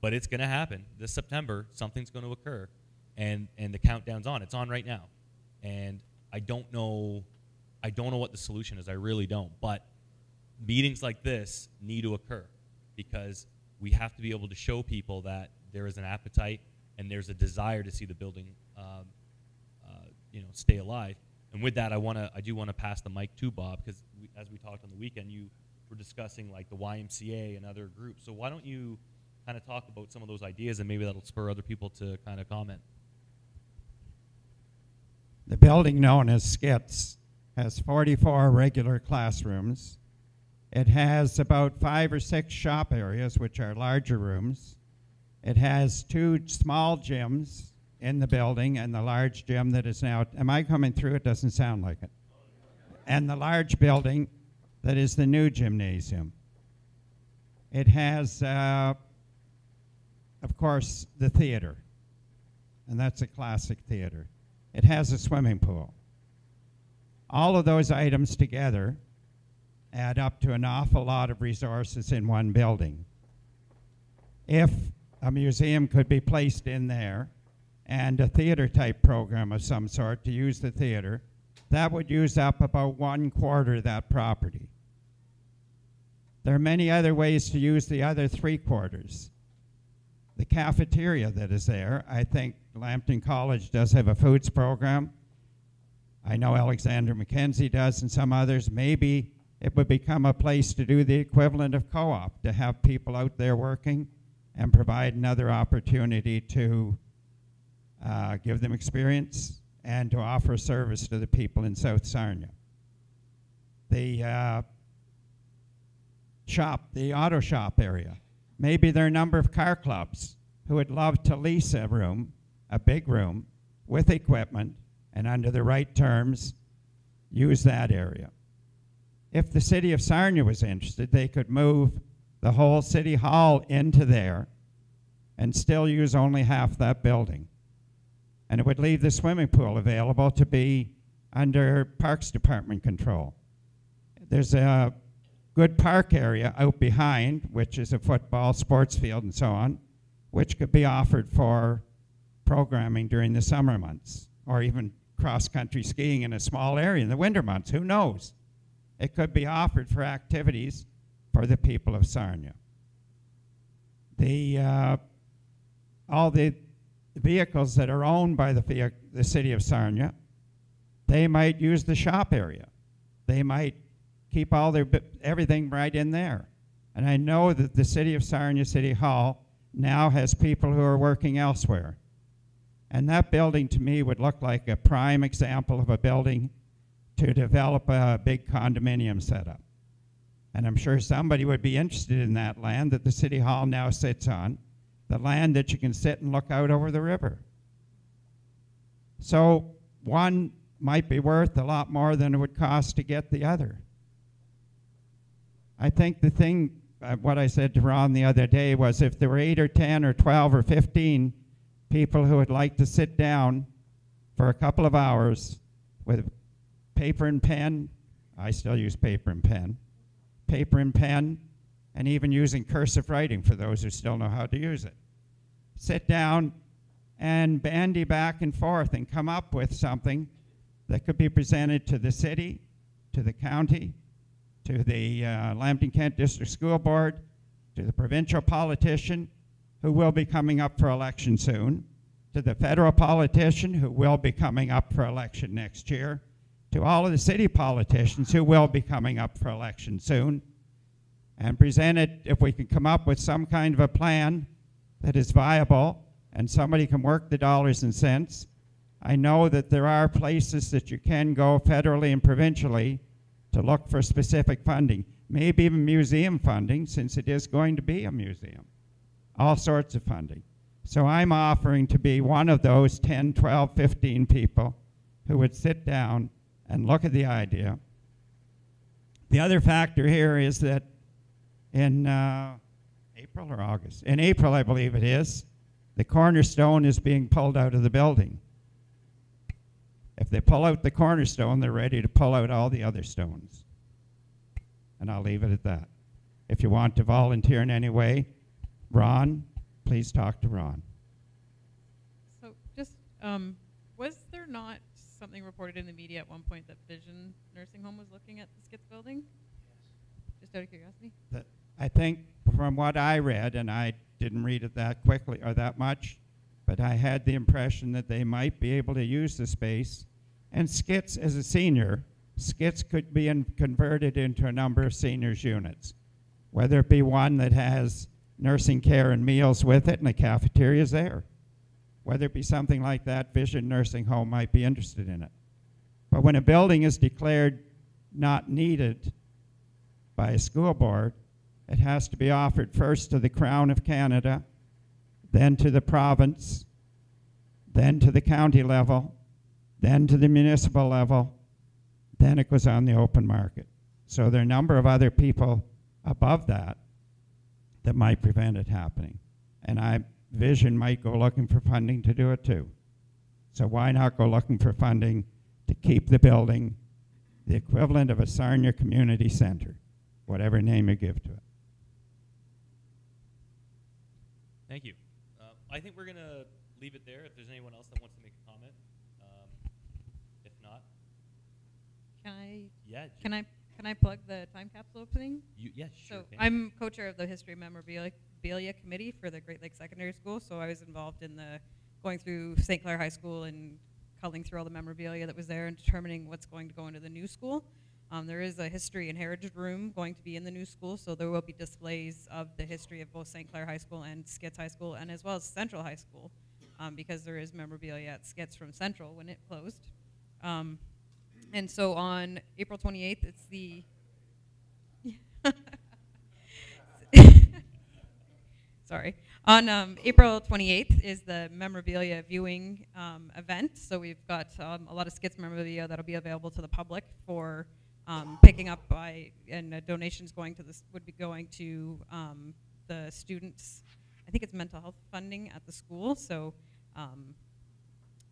but it's going to happen. This September, something's going to occur, and the countdown's on. It's on right now, and I don't know what the solution is. I really don't. But meetings like this need to occur because we have to be able to show people that there is an appetite and there's a desire to see the building, stay alive. And with that, I do want to pass the mic to Bob because as we talked on the weekend, you were discussing like the YMCA and other groups. So why don't you kind of talk about some of those ideas, and maybe that'll spur other people to kind of comment. The building known as SCITS has 44 regular classrooms. It has about 5 or 6 shop areas, which are larger rooms. It has 2 small gyms in the building and the large gym that is now, am I coming through? It doesn't sound like it. And the large building that is the new gymnasium. It has, of course, the theater, and that's a classic theater. It has a swimming pool. All of those items together add up to an awful lot of resources in one building. If a museum could be placed in there and a theater type program of some sort to use the theater, that would use up about 1/4 of that property. There are many other ways to use the other 3/4. The cafeteria that is there, I think Lampton College does have a foods program. I know Alexander Mackenzie does and some others. Maybe it would become a place to do the equivalent of co-op, to have people out there working and provide another opportunity to give them experience and to offer service to the people in South Sarnia. The auto shop area. Maybe there are a number of car clubs who would love to lease a room, a big room, with equipment, and under the right terms, use that area. If the city of Sarnia was interested, they could move the whole city hall into there and still use only half that building. And it would leave the swimming pool available to be under Parks Department control. There's a good park area out behind, which is a football, sports field, and so on, which could be offered for programming during the summer months, or even cross-country skiing in a small area in the winter months. Who knows? It could be offered for activities for the people of Sarnia. All the vehicles that are owned by the city of Sarnia, they might use the shop area. They might keep all their everything right in there. And I know that the city of Sarnia City Hall now has people who are working elsewhere. And that building to me would look like a prime example of a building to develop a big condominium setup. And I'm sure somebody would be interested in that land that the City Hall now sits on, the land that you can sit and look out over the river. So one might be worth a lot more than it would cost to get the other. I think the thing, what I said to Ron the other day was if there were 8 or 10 or 12 or 15 people who would like to sit down for a couple of hours with paper and pen, I still use paper and pen, and even using cursive writing for those who still know how to use it. Sit down and bandy back and forth and come up with something that could be presented to the city, to the county, to the Lampton Kent District School Board, to the provincial politician who will be coming up for election soon, to the federal politician who will be coming up for election next year, to all of the city politicians who will be coming up for election soon, and present it, if we can come up with some kind of a plan that is viable and somebody can work the dollars and cents. I know that there are places that you can go federally and provincially to look for specific funding, maybe even museum funding, since it is going to be a museum, all sorts of funding. So I'm offering to be one of those 10, 12, 15 people who would sit down and look at the idea. The other factor here is that in April or August? In April, I believe it is, the cornerstone is being pulled out of the building. If they pull out the cornerstone, they're ready to pull out all the other stones. And I'll leave it at that. If you want to volunteer in any way, Ron, please talk to Ron. So just, was there not something reported in the media at one point that Vision Nursing Home was looking at the SCITS building? Just out of curiosity. I think from what I read, and I didn't read it that quickly or that much, but I had the impression that they might be able to use the space. And SCITS, as a senior, SCITS could be converted into a number of seniors units, whether it be one that has nursing care and meals with it and the cafeteria is there. Whether it be something like that, Vision Nursing Home might be interested in it. But when a building is declared not needed by a school board, it has to be offered first to the Crown of Canada, then to the province, then to the county level, then to the municipal level, then it goes on the open market. So there are a number of other people above that that might prevent it happening. And Vision might go looking for funding to do it too. So why not go looking for funding to keep the building the equivalent of a Sarnia Community Center, whatever name you give to it. Thank you. I think we're going to leave it there if there's anyone else that wants to make a comment. If not. Can I? Yeah. Can I plug the time capsule opening? Yes, sure. So I'm co-chair of the History and Memorabilia Committee for the Great Lakes Secondary School. So I was involved in going through St. Clair High School and culling through all the memorabilia that was there and determining what's going to go into the new school. There is a history and heritage room going to be in the new school, so there will be displays of the history of both St. Clair High School and SCITS High School, and as well as Central High School, because there is memorabilia at SCITS from Central when it closed. And so on April 28th, it's the sorry. On April 28th is the memorabilia viewing event. So we've got a lot of SCITS memorabilia that'll be available to the public for picking up and donations would be going to the students. I think it's mental health funding at the school. So,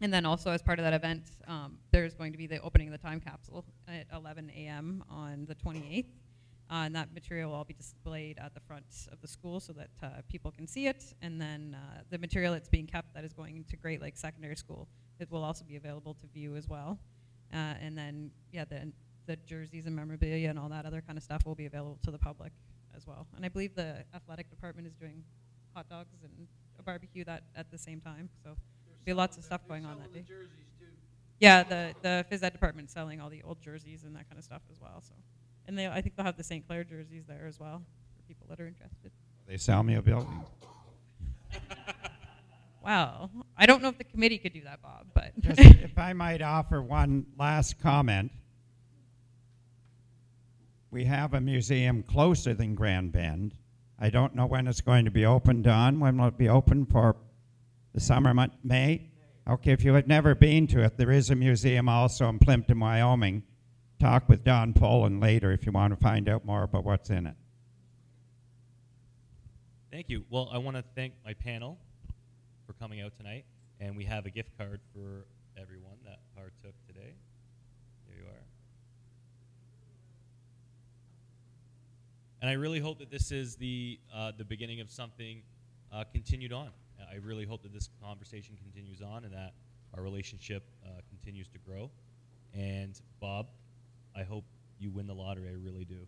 and then also as part of that event, there's going to be the opening of the time capsule at 11 a.m. on the 28th. And that material will all be displayed at the front of the school so that people can see it. And then the material that's being kept that is going to Great Lakes Secondary School, it will also be available to view as well. And then, yeah, the jerseys and memorabilia and all that other kind of stuff will be available to the public as well. And I believe the athletic department is doing hot dogs and a barbecue at the same time. So there'll be lots of stuff going on that day. Jerseys too. Yeah, the phys ed department selling all the old jerseys and that kind of stuff as well. So. And I think they'll have the St. Clair jerseys there as well for people that are interested. They sell me a building. Wow. I don't know if the committee could do that, Bob, but. Just if I might offer one last comment. We have a museum closer than Grand Bend. I don't know when it's going to be open, Don. When will it be open for the summer month? May? Okay, if you have never been to it, there is a museum also in Plimpton, Wyoming. Talk with Don Poland later if you want to find out more about what's in it. Thank you. Well, I want to thank my panel for coming out tonight, and we have a gift card for everyone that partook today. There you are. And I really hope that this is the beginning of something continued on. I really hope that this conversation continues on and that our relationship continues to grow. And Bob, I hope you win the lottery. I really do.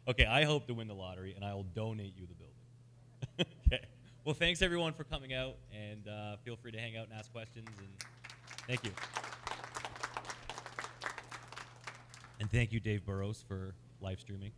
Okay, I hope to win the lottery, and I will donate you the building. Okay. Well, thanks everyone for coming out, and feel free to hang out and ask questions. And thank you. And thank you, Dave Burrows, for live streaming.